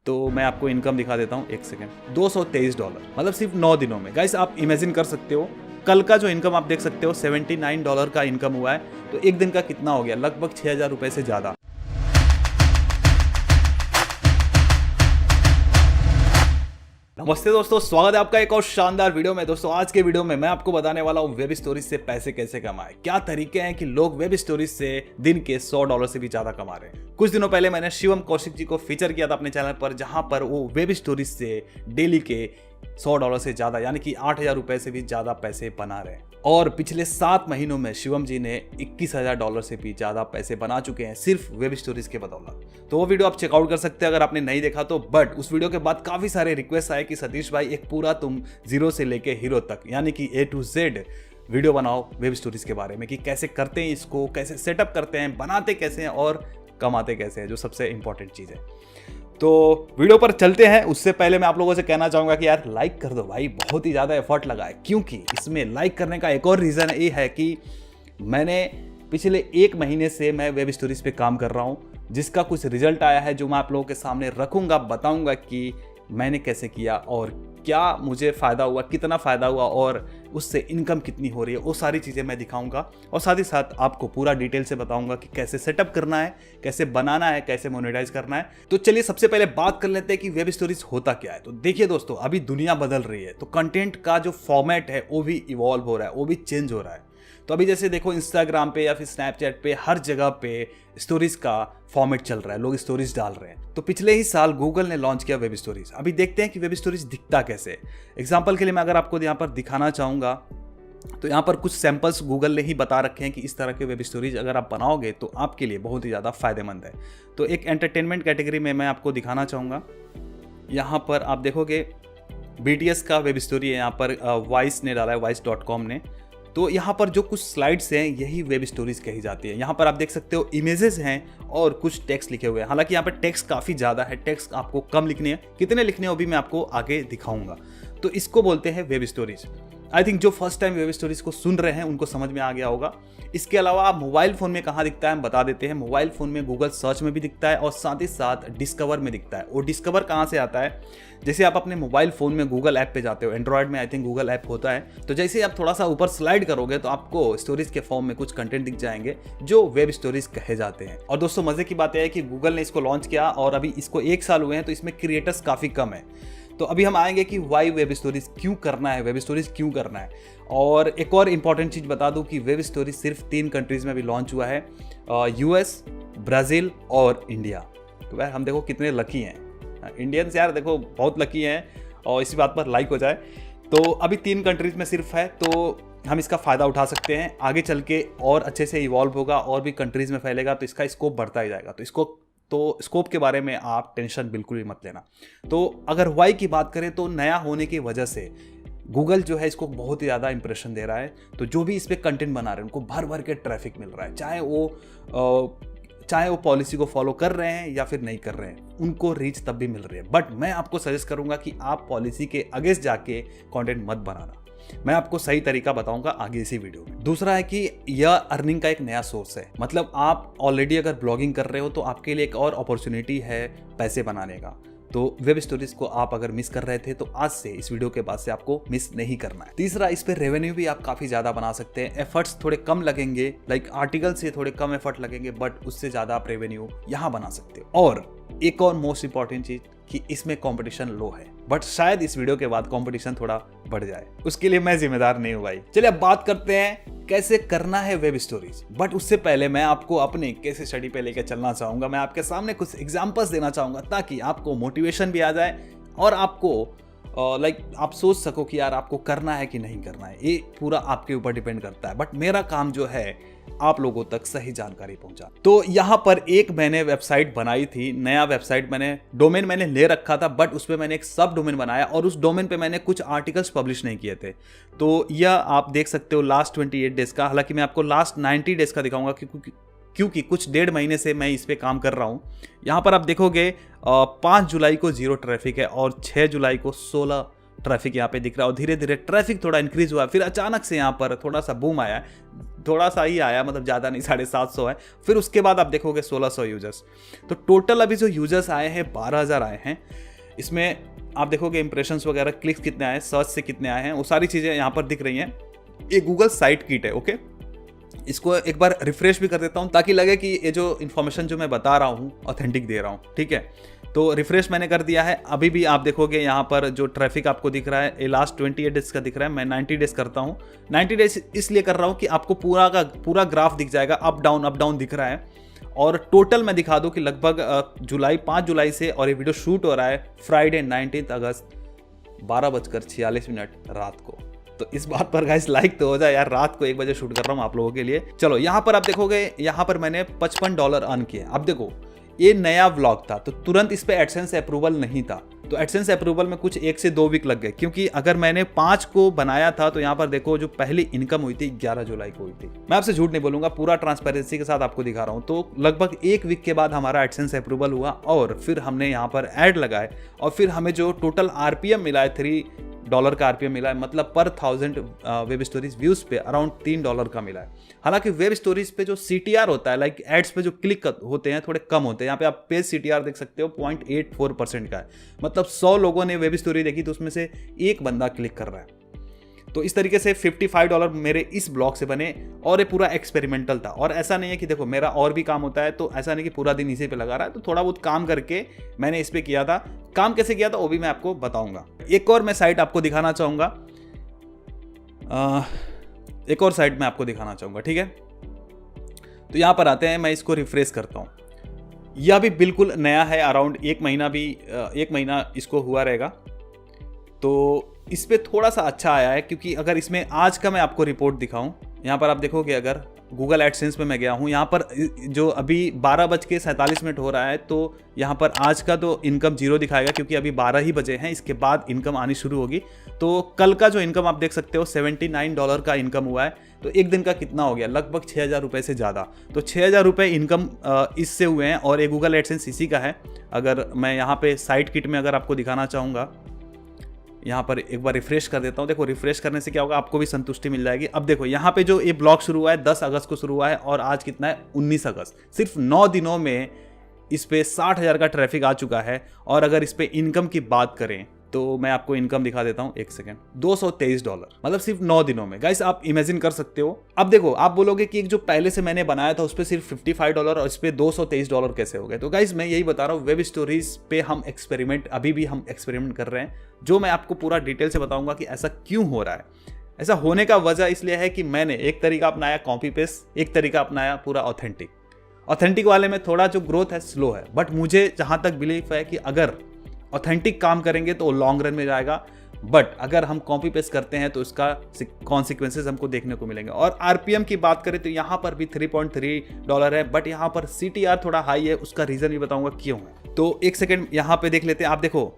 तो मैं आपको इनकम दिखा देता हूँ, एक सेकेंड। $223, मतलब सिर्फ 9 दिनों में। गाइस आप इमेजिन कर सकते हो, कल का जो इनकम आप देख सकते हो $79 का इनकम हुआ है, तो एक दिन का कितना हो गया, लगभग 6,000 रुपये से ज़्यादा। नमस्ते दोस्तों, स्वागत है आपका एक और शानदार वीडियो में। दोस्तों आज के वीडियो में मैं आपको बताने वाला हूँ वेब स्टोरीज से पैसे कैसे कमाएं। क्या तरीके हैं कि लोग वेब स्टोरीज से दिन के $100 से भी ज्यादा कमा रहे हैं। कुछ दिनों पहले मैंने शिवम कौशिक जी को फीचर किया था अपने चैनल पर, जहां पर वो वेब स्टोरीज से डेली के $100 से ज्यादा यानी कि 8,000 रुपए से भी ज्यादा पैसे बना रहे हैं। और पिछले 7 महीनों में शिवम जी ने $21,000 से भी ज्यादा पैसे बना चुके हैं सिर्फ वेब स्टोरीज के बदौलत। तो वो वीडियो आप चेकआउट कर सकते हैं अगर आपने नहीं देखा तो। बट उस वीडियो के बाद काफी सारे रिक्वेस्ट आए कि सतीश भाई एक पूरा तुम जीरो से लेके हीरो तक यानी कि A to Z वीडियो बनाओ वेब स्टोरीज के बारे में, कि कैसे करते हैं इसको, कैसे सेटअप करते हैं, बनाते कैसे हैं और कमाते कैसे हैं, जो सबसे इंपॉर्टेंट चीज है। तो वीडियो पर चलते हैं। उससे पहले मैं आप लोगों से कहना चाहूंगा कि यार लाइक कर दो भाई, बहुत ही ज़्यादा एफर्ट लगा है। क्योंकि इसमें लाइक करने का एक और रीज़न ये है कि मैंने पिछले 1 महीने से मैं वेब स्टोरीज पे काम कर रहा हूँ, जिसका कुछ रिजल्ट आया है जो मैं आप लोगों के सामने रखूँगा, बताऊँगा कि मैंने कैसे किया और क्या मुझे फ़ायदा हुआ, कितना फ़ायदा हुआ और उससे इनकम कितनी हो रही है, वो सारी चीज़ें मैं दिखाऊंगा। और साथ ही साथ आपको पूरा डिटेल से बताऊंगा कि कैसे सेटअप करना है, कैसे बनाना है, कैसे मोनेटाइज करना है। तो चलिए सबसे पहले बात कर लेते हैं कि वेब स्टोरीज होता क्या है। तो देखिए दोस्तों, अभी दुनिया बदल रही है, तो कंटेंट का जो फॉर्मेट है वो भी इवॉल्व हो रहा है, वो भी चेंज हो रहा है। तो अभी जैसे देखो इंस्टाग्राम पे या फिर स्नैपचैट पे हर जगह पे स्टोरीज का फॉर्मेट चल रहा है, लोग स्टोरीज डाल रहे हैं। तो पिछले ही साल गूगल ने लॉन्च किया वेब स्टोरीज। अभी देखते हैं कि वेब स्टोरीज दिखता कैसे। एग्जांपल के लिए मैं अगर आपको यहाँ पर दिखाना चाहूँगा तो यहाँ पर कुछ सैंपल्स गूगल ने ही बता रखे हैं कि इस तरह के वेब स्टोरीज अगर आप बनाओगे तो आपके लिए बहुत ही ज़्यादा फायदेमंद है। तो एक एंटरटेनमेंट कैटेगरी में मैं आपको दिखाना चाहूँगा। यहाँ पर आप देखोगे BTS का वेब स्टोरी है, यहाँ पर वाइस ने डाला है, वाइस.com ने। तो यहाँ पर जो कुछ स्लाइड्स हैं यही वेब स्टोरीज कही जाती है। यहाँ पर आप देख सकते हो इमेजेस हैं और कुछ टेक्स्ट लिखे हुए हैं। हालांकि यहाँ पर टेक्स्ट काफ़ी ज़्यादा है, टेक्स्ट आपको कम लिखने हैं, कितने लिखने हैं वो भी मैं आपको आगे दिखाऊंगा। तो इसको बोलते हैं वेब स्टोरीज। आई थिंक जो फर्स्ट टाइम वेब स्टोरीज को सुन रहे हैं उनको समझ में आ गया होगा। इसके अलावा आप मोबाइल फ़ोन में कहाँ दिखता है हम बता देते हैं। मोबाइल फ़ोन में गूगल सर्च में भी दिखता है और साथ ही साथ डिस्कवर में दिखता है। और डिस्कवर कहाँ से आता है, जैसे आप अपने मोबाइल फ़ोन में गूगल ऐप पे जाते हो, एंड्रॉयड में आई थिंक गूगल ऐप होता है, तो जैसे आप थोड़ा सा ऊपर स्लाइड करोगे तो आपको स्टोरीज के फॉर्म में कुछ कंटेंट दिख जाएंगे जो वेब स्टोरीज कहे जाते हैं। और दोस्तों मजे की बात यह है कि गूगल ने इसको लॉन्च किया और अभी इसको 1 साल हुए हैं, तो इसमें क्रिएटर्स काफ़ी कम है। तो अभी हम आएंगे कि वाई वेब स्टोरीज क्यों करना है, वेब स्टोरीज क्यों करना है। और एक और इंपॉर्टेंट चीज़ बता दूं कि वेब स्टोरीज सिर्फ 3 कंट्रीज में भी लॉन्च हुआ है, US, ब्राज़ील और इंडिया। तो भाई हम देखो कितने लकी हैं इंडियंस, यार देखो बहुत लकी हैं और इसी बात पर लाइक हो जाए। तो अभी 3 कंट्रीज में सिर्फ है, तो हम इसका फ़ायदा उठा सकते हैं। आगे चल के और अच्छे से इवॉल्व होगा और भी कंट्रीज़ में फैलेगा तो इसका स्कोप बढ़ता ही जाएगा। तो स्कोप के बारे में आप टेंशन बिल्कुल भी मत लेना। तो अगर वाई की बात करें तो नया होने की वजह से गूगल जो है इसको बहुत ही ज़्यादा इंप्रेशन दे रहा है। तो जो भी इस पर कंटेंट बना रहे हैं उनको भर भर के ट्रैफिक मिल रहा है, चाहे वो पॉलिसी को फॉलो कर रहे हैं या फिर नहीं कर रहे हैं, उनको रीच तब भी मिल रही है। बट मैं आपको सजेस्ट करूंगा कि आप पॉलिसी के अगेंस्ट जाके कंटेंट मत बनाना। मैं आपको सही तरीका बताऊंगा आगे इसी वीडियो में। दूसरा है कि यह अर्निंग का एक नया सोर्स है। मतलब आप ऑलरेडी अगर ब्लॉगिंग कर रहे हो तो आपके लिए एक और अपॉर्चुनिटी है पैसे बनाने का। तो वेब स्टोरीज को आप अगर मिस कर रहे थे तो आज से इस वीडियो के बाद से आपको मिस नहीं करना है। तीसरा, इस पे रेवेन्यू भी आप काफी ज्यादा बना सकते हैं। एफर्ट्स थोड़े कम लगेंगे, लाइक आर्टिकल से थोड़े कम एफर्ट लगेंगे, बट उससे ज्यादा आप रेवेन्यू यहाँ बना सकते हो। और एक और मोस्ट इंपॉर्टेंट चीज कि इसमें कंपटीशन लो है, बट शायद इस वीडियो के बाद कंपटीशन थोड़ा बढ़ जाए, उसके लिए मैं जिम्मेदार नहीं हूं भाई। चलिए अब बात करते हैं कैसे करना है वेब स्टोरीज। बट उससे पहले मैं आपको अपने केस स्टडी पे लेकर चलना चाहूंगा। मैं आपके सामने कुछ एग्जांपल्स देना चाहूंगा ताकि आपको मोटिवेशन भी आ जाए और आपको आप सोच सको कि यार आपको करना है कि नहीं करना है। ये पूरा आपके ऊपर डिपेंड करता है, बट मेरा काम जो है आप लोगों तक सही जानकारी पहुंचा। तो यहाँ पर एक मैंने वेबसाइट बनाई थी, नया वेबसाइट डोमेन मैंने ले रखा था, बट उसमें मैंने एक सब डोमेन बनाया और उस डोमेन पे मैंने कुछ आर्टिकल्स पब्लिश नहीं किए थे। तो यह आप देख सकते हो लास्ट 28 डेज का। हालांकि मैं आपको लास्ट 90 डेज का दिखाऊंगा क्योंकि कुछ 1.5 महीने से मैं इस पे काम कर रहा हूँ। यहाँ पर आप देखोगे 5 जुलाई को 0 ट्रैफिक है और 6 जुलाई को 16 ट्रैफिक यहाँ पे दिख रहा है और धीरे धीरे ट्रैफिक थोड़ा इंक्रीज हुआ, फिर अचानक से यहाँ पर थोड़ा सा बूम आया, थोड़ा सा ही आया, मतलब ज़्यादा नहीं, 750 है। फिर उसके बाद आप देखोगे 1600 यूजर्स। तो टोटल अभी जो यूजर्स आए हैं 12,000 आए हैं। इसमें आप देखोगे इंप्रेशंस वगैरह, क्लिक्स कितने आए हैं, सर्च से कितने आए हैं, वो सारी चीज़ें यहाँ पर दिख रही हैं। ये गूगल साइट किट है, ओके। इसको एक बार रिफ्रेश भी कर देता हूँ ताकि लगे कि ये जो इन्फॉर्मेशन जो मैं बता रहा हूँ ऑथेंटिक दे रहा हूँ, ठीक है। तो रिफ्रेश मैंने कर दिया है। अभी भी आप देखोगे यहाँ पर जो ट्रैफिक आपको दिख रहा है ये लास्ट 28 डेज का दिख रहा है। मैं 90 डेज करता हूँ। 90 डेज इसलिए कर रहा हूँ कि आपको पूरा का पूरा ग्राफ दिख जाएगा, अप डाउन दिख रहा है। और टोटल मैं दिखा दूँ कि लगभग 5 जुलाई से, और ये वीडियो शूट हो रहा है फ्राइडे 19 अगस्त 12:46 रात को। तो इस बात पर गाइस लाइक तो हो जाए यार, रात को 1 बजे शूट कर रहा हूँ आप लोगों के लिए। चलो यहाँ पर आप देखोगे, यहाँ पर मैंने $55 अर्न किए। अब देखो ये नया व्लॉग था तो तुरंत इस पे एडसेंस अप्रूवल नहीं था, तो एडसेंस अप्रूवल में कुछ 1 से 2 वीक लग गए, क्योंकि अगर मैंने 5 को बनाया था तो यहाँ पर देखो जो पहली इनकम हुई थी 11 जुलाई को हुई थी। मैं आपसे झूठ नहीं बोलूंगा, पूरा ट्रांसपेरेंसी के साथ आपको दिखा रहा हूँ। तो लगभग 1 वीक के बाद हमारा एडसेंस अप्रूवल हुआ और फिर हमने यहाँ पर ऐड लगाए और फिर हमें जो टोटल आरपीएम मिला है $3 का आरपीएम मिला है, मतलब पर 1000 वेब स्टोरीज व्यूज पे अराउंड $3 का मिला है। हालांकि वेब स्टोरीज पे जो सीटीआर होता है, लाइक एड्स पे जो क्लिक होते हैं थोड़े कम होते हैं। यहाँ पे आप पेज सीटीआर देख सकते हो 0.84% का है, मतलब 100 लोगों ने वेब स्टोरी देखी तो उसमें से 1 बंदा क्लिक कर रहा है। तो इस तरीके से $55 मेरे इस ब्लॉग से बने और ये पूरा एक्सपेरिमेंटल था। और ऐसा नहीं है कि देखो मेरा और भी काम होता है, तो ऐसा नहीं कि पूरा दिन इसी पे लगा रहा है, तो थोड़ा बहुत काम करके मैंने इस पे किया था। काम कैसे किया था वो भी मैं आपको बताऊंगा। एक और मैं साइट आपको दिखाना चाहूंगा, एक और साइट मैं आपको दिखाना चाहूंगा, ठीक है। तो यहाँ पर आते हैं, मैं इसको रिफ्रेश करता हूँ। यह भी बिल्कुल नया है, अराउंड 1 महीना इसको हुआ रहेगा। तो इस पर थोड़ा सा अच्छा आया है, क्योंकि अगर इसमें आज का मैं आपको रिपोर्ट दिखाऊं, यहाँ पर आप देखोगे अगर गूगल एडसेंस में मैं गया हूँ, यहाँ पर जो अभी 12:47 हो रहा है, तो यहाँ पर आज का तो इनकम 0 दिखाएगा, क्योंकि अभी 12 ही बजे हैं। इसके बाद इनकम आनी शुरू होगी। तो कल का जो इनकम आप देख सकते हो $79 का इनकम हुआ है। तो एक दिन का कितना हो गया, लगभग 6,000 रुपये से ज़्यादा। तो 6,000 रुपये इनकम इससे हुए हैं और ये गूगल एडसेंस इसी का है। अगर मैं यहाँ पे साइट किट में अगर आपको दिखाना चाहूँगा, यहाँ पर एक बार रिफ्रेश कर देता हूँ। देखो रिफ्रेश करने से क्या होगा, आपको भी संतुष्टि मिल जाएगी। अब देखो यहाँ पे जो ये ब्लॉग शुरू हुआ है 10 अगस्त को शुरू हुआ है और आज कितना है 19 अगस्त। सिर्फ 9 दिनों में इस पे 60,000 का ट्रैफिक आ चुका है। और अगर इस पे इनकम की बात करें तो मैं आपको इनकम दिखा देता हूँ, एक सेकेंड, $223, मतलब सिर्फ 9 दिनों में। गाइस आप इमेजिन कर सकते हो। अब देखो आप बोलोगे कि एक जो पहले से मैंने बनाया था उस पर सिर्फ $55 और इस पे $223 कैसे हो गए। तो गाइस मैं यही बता रहा हूँ, वेब स्टोरीज पे हम अभी भी हम एक्सपेरिमेंट कर रहे हैं, जो मैं आपको पूरा डिटेल से बताऊंगा कि ऐसा क्यों हो रहा है। ऐसा होने का वजह इसलिए है कि मैंने एक तरीका अपनाया कॉपी पेस्ट, एक तरीका अपनाया पूरा ऑथेंटिक वाले में थोड़ा जो ग्रोथ है स्लो है, बट मुझे जहां तक बिलीफ है कि अगर ऑथेंटिक काम करेंगे तो लॉन्ग रन में जाएगा। बट अगर हम कॉपी पेस्ट करते हैं तो इसका कॉन्सिक्वेंसेस हमको देखने को मिलेंगे। और आरपीएम की बात करें तो यहाँ पर भी $3.3 है, बट यहाँ पर सीटीआर थोड़ा हाई है। उसका रीजन भी बताऊंगा क्यों है। तो एक सेकेंड यहाँ पे देख लेते हैं। आप देखो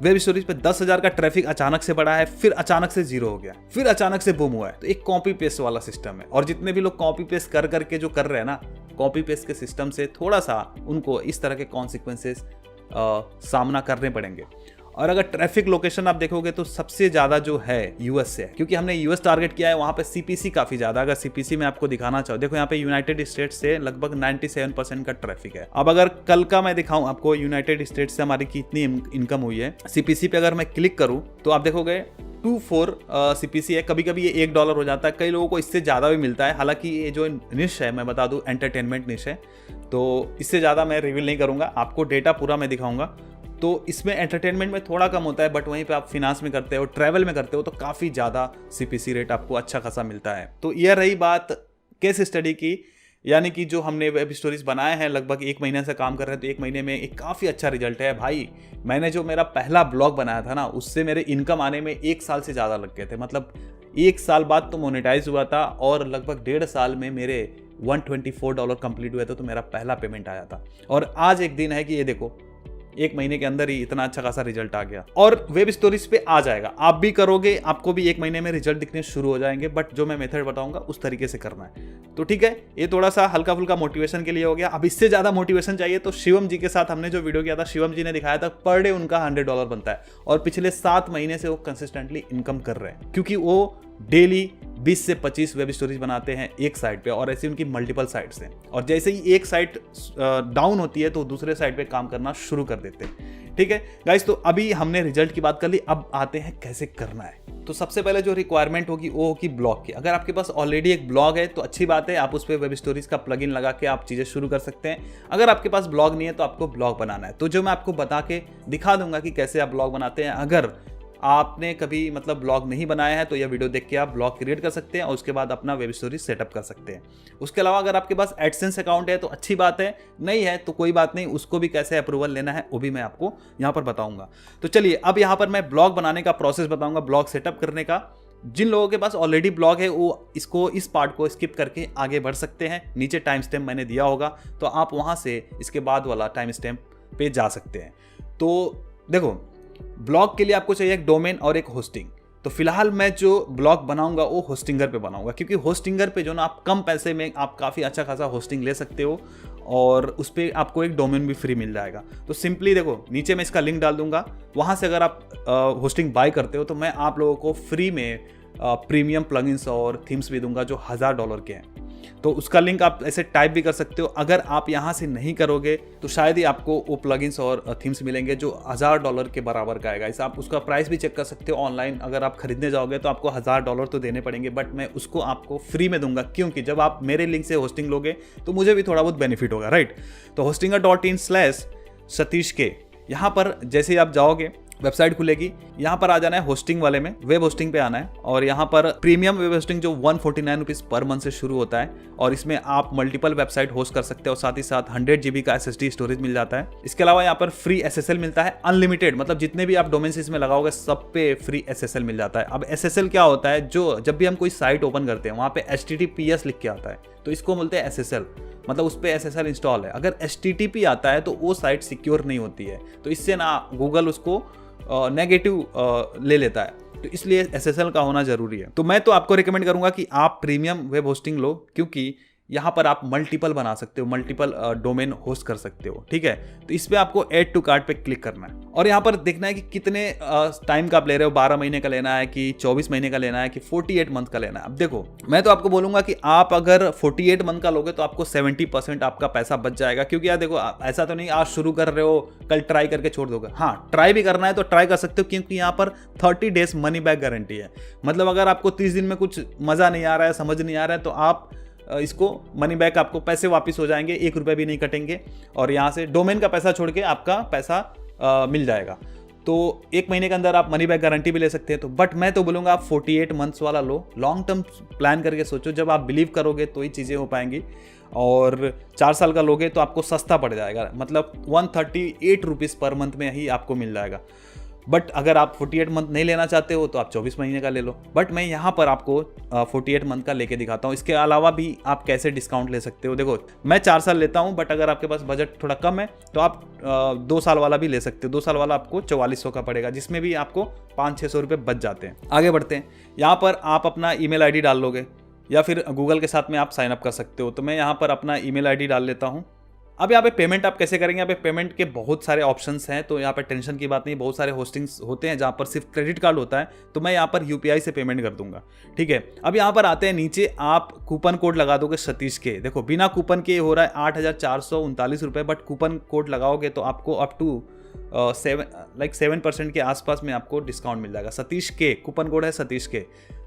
वेब स्टोरीज पे 10,000 का ट्रैफिक अचानक से बढ़ा है, फिर अचानक से 0 हो गया, फिर अचानक से बूम हुआ है। तो एक कॉपी पेस्ट वाला सिस्टम है। और जितने भी लोग कॉपी पेस्ट कर करके जो कर रहे हैं ना, कॉपी पेस्ट के सिस्टम से थोड़ा सा उनको इस तरह के कॉन्सिक्वेंसेस सामना करने पड़ेंगे। और अगर ट्रैफिक लोकेशन आप देखोगे तो सबसे ज़्यादा जो है यूएस से है, क्योंकि हमने यूएस टारगेट किया है। वहाँ पे सीपीसी काफ़ी ज़्यादा। अगर सीपीसी में आपको दिखाना चाहो, देखो यहाँ पे यूनाइटेड स्टेट्स से लगभग 97% का ट्रैफिक है। अब अगर कल का मैं दिखाऊं आपको यूनाइटेड स्टेट्स से हमारी कितनी इनकम हुई है, सीपीसी पे अगर मैं क्लिक करूँ तो आप देखोगे 24 सीपीसी है। कभी कभी ये $1 हो जाता है, कई लोगों को इससे ज़्यादा भी मिलता है। हालांकि ये जो निश है मैं बता दूं एंटरटेनमेंट निश है, तो इससे ज़्यादा मैं रिवील नहीं करूँगा, आपको डेटा पूरा मैं दिखाऊंगा। तो इसमें एंटरटेनमेंट में थोड़ा कम होता है, बट वहीं पे आप फिनांस में करते हो, ट्रैवल में करते हो तो काफ़ी ज़्यादा सीपीसी रेट आपको अच्छा खासा मिलता है। तो यह रही बात केस स्टडी की, यानी कि जो हमने वेब स्टोरीज बनाए हैं, लगभग 1 महीने से काम कर रहे हैं, तो 1 महीने में एक काफ़ी अच्छा रिजल्ट है भाई। मैंने जो मेरा पहला ब्लॉग बनाया था ना, उससे मेरे इनकम आने में 1 साल से ज़्यादा लग गए थे। मतलब 1 साल बाद तो मोनेटाइज हुआ था और लगभग 1.5 साल में मेरे $124 कंप्लीट हुए थे, तो मेरा पहला पेमेंट आया था। और आज एक दिन है कि ये देखो 1 महीने के अंदर ही इतना अच्छा खासा रिजल्ट आ गया और वेब स्टोरीज पे आ जाएगा। आप भी करोगे, आपको भी 1 महीने में रिजल्ट दिखने शुरू हो जाएंगे, बट जो मैं मेथड बताऊंगा उस तरीके से करना है। तो ठीक है, ये थोड़ा सा हल्का फुल्का मोटिवेशन के लिए हो गया। अब इससे ज्यादा मोटिवेशन चाहिए तो शिवम जी के साथ हमने जो वीडियो किया था, शिवम जी ने दिखाया था पर डे उनका $100 बनता है और पिछले 7 महीने से वो कंसिस्टेंटली इनकम कर रहे हैं, क्योंकि वो डेली 20 से 25 वेब स्टोरीज बनाते हैं एक साइट पे और ऐसी उनकी मल्टीपल साइट्स हैं। और जैसे ही एक साइट डाउन होती है तो दूसरे साइट पे काम करना शुरू कर देते हैं। ठीक है गाइस, तो अभी हमने रिजल्ट की बात कर ली, अब आते हैं कैसे करना है। तो सबसे पहले जो रिक्वायरमेंट होगी वो होगी ब्लॉग की। अगर आपके पास ऑलरेडी एक ब्लॉग है तो अच्छी बात है, आप उस पर वेब स्टोरीज का प्लगइन लगा के आप चीज़ें शुरू कर सकते हैं। अगर आपके पास ब्लॉग नहीं है तो आपको ब्लॉग बनाना है, तो जो मैं आपको बता के दिखा दूंगा कि कैसे आप ब्लॉग बनाते हैं। अगर आपने कभी मतलब ब्लॉग नहीं बनाया है तो यह वीडियो देख के आप ब्लॉग क्रिएट कर सकते हैं और उसके बाद अपना वेब स्टोरी सेटअप कर सकते हैं। उसके अलावा अगर आपके पास एडसेंस अकाउंट है तो अच्छी बात है, नहीं है तो कोई बात नहीं, उसको भी कैसे अप्रूवल लेना है वो भी मैं आपको यहाँ पर बताऊंगा। तो चलिए अब यहाँ पर मैं ब्लॉग बनाने का प्रोसेस बताऊंगा, ब्लॉग सेटअप करने का। जिन लोगों के पास ऑलरेडी ब्लॉग है वो इस पार्ट को स्किप करके आगे बढ़ सकते हैं। नीचे टाइम स्टैम्प मैंने दिया होगा तो आप वहाँ से इसके बाद वाला टाइम स्टैम्प पे जा सकते हैं। तो देखो, ब्लॉग के लिए आपको चाहिए एक डोमेन और एक होस्टिंग। तो फिलहाल मैं जो ब्लॉग बनाऊंगा वो होस्टिंगर पे बनाऊंगा, क्योंकि होस्टिंगर पे जो ना आप कम पैसे में आप काफ़ी अच्छा खासा होस्टिंग ले सकते हो और उस पर आपको एक डोमेन भी फ्री मिल जाएगा। तो सिंपली देखो, नीचे मैं इसका लिंक डाल दूंगा, वहाँ से अगर आप होस्टिंग बाय करते हो तो मैं आप लोगों को फ्री में प्रीमियम प्लगइन्स और थीम्स भी दूंगा जो $1000 के हैं। तो उसका लिंक आप ऐसे टाइप भी कर सकते हो। अगर आप यहाँ से नहीं करोगे तो शायद ही आपको वो प्लगइन्स और थीम्स मिलेंगे जो $1000 के बराबर का आएगा। इसे आप उसका प्राइस भी चेक कर सकते हो ऑनलाइन। अगर आप खरीदने जाओगे तो आपको $1000 तो देने पड़ेंगे, बट मैं उसको आपको फ्री में दूंगा, क्योंकि जब आप मेरे लिंक से होस्टिंग लोगे तो मुझे भी थोड़ा बहुत बेनिफिट होगा, राइट। तो hostinger.in/सतीश के, यहाँ पर जैसे ही आप जाओगे वेबसाइट खुलेगी, यहाँ पर आ जाना है होस्टिंग वाले में, वेब होस्टिंग पे आना है और यहाँ पर प्रीमियम वेब होस्टिंग जो 149 रुपीज़ पर मंथ से शुरू होता है और इसमें आप मल्टीपल वेबसाइट होस्ट कर सकते हो और साथ ही साथ 100 GB का SSD स्टोरेज मिल जाता है। इसके अलावा यहाँ पर फ्री SSL मिलता है अनलिमिटेड, मतलब जितने भी आप डोमेन्स इसमें लगाओगे सब पे फ्री SSL मिल जाता है। अब SSL क्या होता है, जो जब भी हम कोई साइट ओपन करते हैं वहाँ पे HTTPS लिख के आता है तो इसको बोलते हैं SSL, मतलब उस पर SSL इंस्टॉल है। अगर HTTP आता है तो वो साइट सिक्योर नहीं होती है, तो इससे ना गूगल उसको नेगेटिव ले लेता है, तो इसलिए SSL का होना जरूरी है। तो मैं तो आपको रिकमेंड करूंगा कि आप प्रीमियम वेब होस्टिंग लो, क्योंकि यहाँ पर आप मल्टीपल बना सकते हो, मल्टीपल डोमेन होस्ट कर सकते हो। ठीक है, तो इस पे आपको ऐड टू कार्ट पे क्लिक करना है और यहाँ पर देखना है कि कितने टाइम का आप ले रहे हो, 12 महीने का लेना है कि 24 महीने का लेना है कि 48 मंथ का लेना है। अब देखो, मैं तो आपको बोलूंगा कि आप अगर 48 मंथ का लोगे तो आपको 70% आपका पैसा बच जाएगा, क्योंकि यार देखो, ऐसा तो नहीं आज शुरू कर रहे हो कल ट्राई करके छोड़ दोगे। हाँ, ट्राई भी करना है तो ट्राई कर सकते हो, क्योंकि यहाँ पर 30 डेज मनी बैक गारंटी है। मतलब अगर आपको 30 दिन में कुछ मजा नहीं आ रहा है, समझ नहीं आ रहा है, तो आप इसको मनी बैक, आपको पैसे वापस हो जाएंगे, 1 रुपये भी नहीं कटेंगे और यहाँ से डोमेन का पैसा छोड़ के आपका पैसा मिल जाएगा। तो 1 महीने के अंदर आप मनी बैक गारंटी भी ले सकते हैं। तो बट मैं तो बोलूँगा आप 48 मंथ्स वाला लो, लॉन्ग टर्म प्लान करके सोचो। जब आप बिलीव करोगे तो ही चीज़ें हो पाएंगी। और 4 साल का लोगे तो आपको सस्ता पड़ जाएगा, मतलब 138 रुपीज़ पर मंथ में ही आपको मिल जाएगा। बट अगर आप 48 मंथ नहीं लेना चाहते हो तो आप 24 महीने का ले लो। बट मैं यहाँ पर आपको 48 मंथ का लेके दिखाता हूँ। इसके अलावा भी आप कैसे डिस्काउंट ले सकते हो। देखो, मैं 4 साल लेता हूँ, बट अगर आपके पास बजट थोड़ा कम है तो आप 2 साल वाला भी ले सकते हो। 2 साल वाला आपको 4400 का पड़ेगा, जिसमें भी आपको 500-600 रुपये बच जाते हैं। आगे बढ़ते हैं, यहाँ पर आप अपना ईमेल ID डाल लोगे या फिर गूगल के साथ में आप साइन अप कर सकते हो। तो मैं यहाँ पर अपना ईमेल ID डाल लेता हूँ। अब यहाँ पे पेमेंट आप कैसे करेंगे, यहाँ पे पेमेंट के बहुत सारे ऑप्शंस हैं, तो यहाँ पे टेंशन की बात नहीं। बहुत सारे होस्टिंग्स होते हैं जहाँ पर सिर्फ क्रेडिट कार्ड होता है, तो मैं यहाँ पर UPI से पेमेंट कर दूंगा। ठीक है, अब यहाँ पर आते हैं नीचे, आप कूपन कोड लगा दोगे सतीश के। देखो, बिना कूपन के हो रहा है 8,439 रुपये, बट कूपन कोड लगाओगे तो आपको अप टू 7% के आसपास में आपको डिस्काउंट मिल जाएगा। सतीश के कूपन कोड है, सतीश के,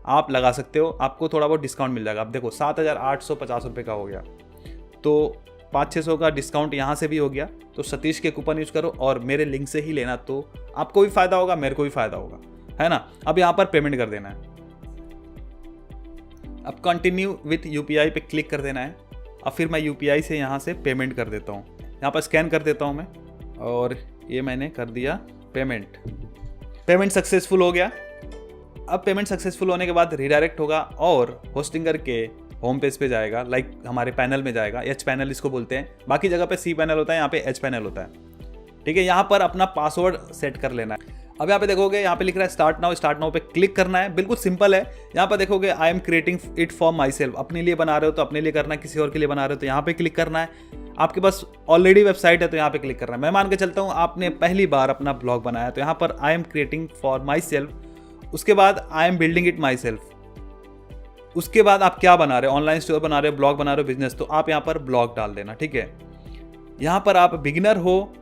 आप लगा सकते हो, आपको थोड़ा बहुत डिस्काउंट मिल जाएगा। अब देखो 7,850 रुपये का हो गया, तो 500-600 का डिस्काउंट यहाँ से भी हो गया। तो सतीश के कूपन यूज करो और मेरे लिंक से ही लेना, तो आपको भी फायदा होगा, मेरे को भी फायदा होगा, है ना। अब यहाँ पर पेमेंट कर देना है। अब कंटिन्यू विथ UPI पे क्लिक कर देना है। अब फिर मैं UPI से यहाँ से पेमेंट कर देता हूँ। यहाँ पर स्कैन कर देता हूँ मैं, और ये मैंने कर दिया पेमेंट सक्सेसफुल हो गया। अब पेमेंट सक्सेसफुल होने के बाद रिडायरेक्ट होगा और होस्टिंगर के होम पेज पे जाएगा, लाइक हमारे पैनल में जाएगा। H पैनल इसको बोलते हैं, बाकी जगह पे C पैनल होता है, यहाँ पे H पैनल होता है। ठीक है, यहाँ पर अपना पासवर्ड सेट कर लेना है। अब यहाँ पे देखोगे, यहाँ पे लिख रहा है स्टार्ट नाउ पे क्लिक करना है। बिल्कुल सिंपल है। यहाँ पर देखोगे I am creating it for my self, अपने लिए बना रहे हो तो अपने लिए करना है, किसी और के लिए बना रहे हो तो यहाँ पे क्लिक करना है। आपके पास ऑलरेडी वेबसाइट है तो यहाँ पे क्लिक करना है। मैं मान के चलता हूँ आपने पहली बार अपना ब्लॉग बनाया, तो यहाँ पर I am creating for my self, उसके बाद I am building it my self. उसके बाद आप क्या बना रहे हो, ऑनलाइन स्टोर बना रहे हो, ब्लॉग बना रहे हो, बिजनेस, तो आप यहाँ पर ब्लॉग डाल देना। ठीक है, यहाँ पर आप बिगिनर हो,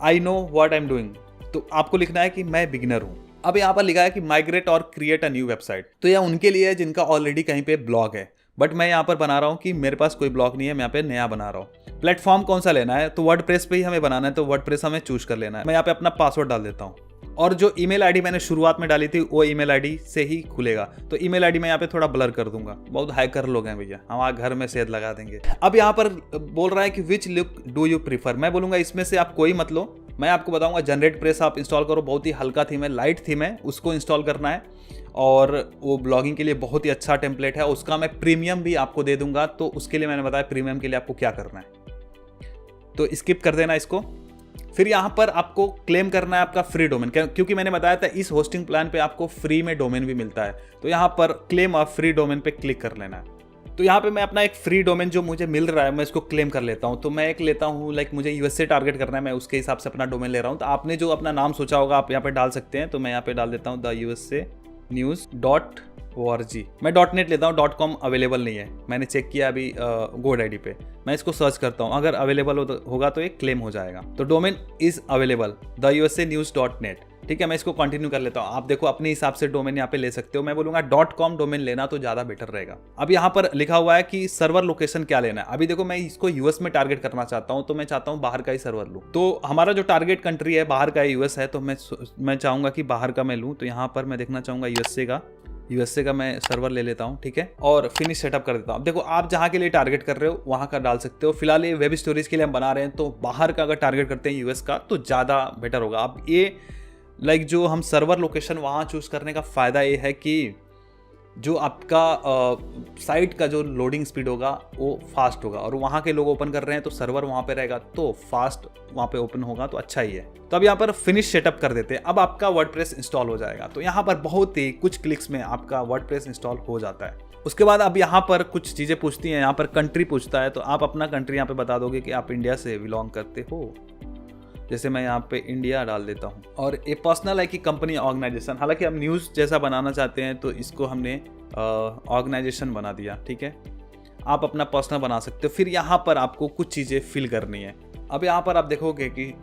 I know what I am doing, तो आपको लिखना है कि मैं बिगिनर हूं। अब यहाँ पर लिखा है कि माइग्रेट और क्रिएट अ न्यू वेबसाइट, तो यह उनके लिए है जिनका ऑलरेडी कहीं पे ब्लॉग है, बट मैं यहाँ पर बना रहा हूँ कि मेरे पास कोई ब्लॉग नहीं है, मैं यहाँ पे नया बना रहा हूँ। प्लेटफॉर्म कौन सा लेना है, तो वर्डप्रेस पे ही हमें बनाना है, तो वर्डप्रेस हमें चूज कर लेना है। मैं यहाँ पे अपना पासवर्ड डाल देता हूँ, और जो ईमेल आईडी मैंने शुरुआत में डाली थी वो ईमेल आईडी से ही खुलेगा। तो ईमेल आईडी मैं यहाँ पे थोड़ा ब्लर कर दूंगा, बहुत हैकर लोग हैं भैया, हमारे घर में सेध लगा देंगे। अब यहाँ पर बोल रहा है कि which look do you prefer, मैं बोलूंगा इसमें से आप कोई मत लो, मैं आपको बताऊंगा जनरेट प्रेस आप इंस्टॉल करो, बहुत ही हल्का थीम है, लाइट थीम है, उसको इंस्टॉल करना है, और वो ब्लॉगिंग के लिए बहुत ही अच्छा टेम्पलेट है। उसका मैं प्रीमियम भी आपको दे दूंगा, तो उसके लिए मैंने बताया प्रीमियम के लिए आपको क्या करना है, तो स्किप कर देना इसको। फिर यहाँ पर आपको क्लेम करना है आपका फ्री डोमेन, क्योंकि मैंने बताया था इस होस्टिंग प्लान पे आपको फ्री में डोमेन भी मिलता है, तो यहाँ पर क्लेम ऑफ फ्री डोमेन पे क्लिक कर लेना है। तो यहाँ पे मैं अपना एक फ्री डोमेन जो मुझे मिल रहा है मैं इसको क्लेम कर लेता हूँ। तो मैं एक लेता हूँ, लाइक मुझे यूएसए टारगेट करना है, मैं उसके हिसाब से अपना डोमेन ले रहा हूँ। तो आपने जो अपना नाम सोचा होगा आप यहाँ पे डाल सकते हैं, तो मैं यहाँ पे डाल देता हूँ theusanews.org। मैं .net लेता हूँ, .com अवेलेबल नहीं है, मैंने चेक किया अभी GoDaddy पे। मैं इसको सर्च करता हूँ, अगर अवेलेबल होगा तो एक क्लेम हो जाएगा। तो डोमेन इज अवेलेबल theusanews.net। ठीक है, मैं इसको कंटिन्यू कर लेता हूँ। आप देखो अपने हिसाब से डोमेन यहाँ पे ले सकते हो, मैं बोलूंगा .com डोमेन लेना तो ज़्यादा बेटर रहेगा। अब यहाँ पर लिखा हुआ है कि सर्वर लोकेशन क्या लेना है। अभी देखो मैं इसको यूएस में टारगेट करना चाहता हूँ, तो मैं चाहता हूँ बाहर का ही सर्वर लूँ। तो हमारा जो टारगेट कंट्री है बाहर का यूएस है, तो मैं चाहूँगा कि बाहर का मैं लूँ। तो यहाँ पर मैं देखना चाहूँगा यूएसए का मैं सर्वर ले लेता हूँ। ठीक है, और फिनिश सेटअप कर देता हूँ। अब देखो आप जहाँ के लिए टारगेट कर रहे हो वहाँ का डाल सकते हो। फिलहाल ये वेब स्टोरीज के लिए हम बना रहे हैं, तो बाहर का अगर टारगेट करते हैं यूएस का तो ज़्यादा बेटर होगा। अब ये लाइक जो हम सर्वर लोकेशन वहाँ चूज करने का फ़ायदा ये है कि जो आपका साइट का जो लोडिंग स्पीड होगा वो फास्ट होगा, और वहाँ के लोग ओपन कर रहे हैं तो सर्वर वहाँ पे रहेगा तो फास्ट वहाँ पे ओपन होगा, तो अच्छा ही है। तो अब यहाँ पर फिनिश सेटअप कर देते हैं। अब आपका वर्डप्रेस इंस्टॉल हो जाएगा, तो यहाँ पर बहुत ही कुछ क्लिक्स में आपका वर्डप्रेस इंस्टॉल हो जाता है। उसके बाद अब यहाँ पर कुछ चीज़ें पूछती हैं, यहाँ पर कंट्री पूछता है, तो आप अपना कंट्री यहाँ पे बता दोगे कि आप इंडिया से बिलोंग करते हो। जैसे मैं यहाँ पे इंडिया डाल देता हूँ। और ये पर्सनल है कि कंपनी ऑर्गेनाइजेशन, हालांकि हम न्यूज़ जैसा बनाना चाहते हैं तो इसको हमने ऑर्गेनाइजेशन बना दिया। ठीक है, आप अपना पर्सनल बना सकते हो। फिर यहाँ पर आपको कुछ चीज़ें फिल करनी है। अब यहाँ पर आप देखोगे कि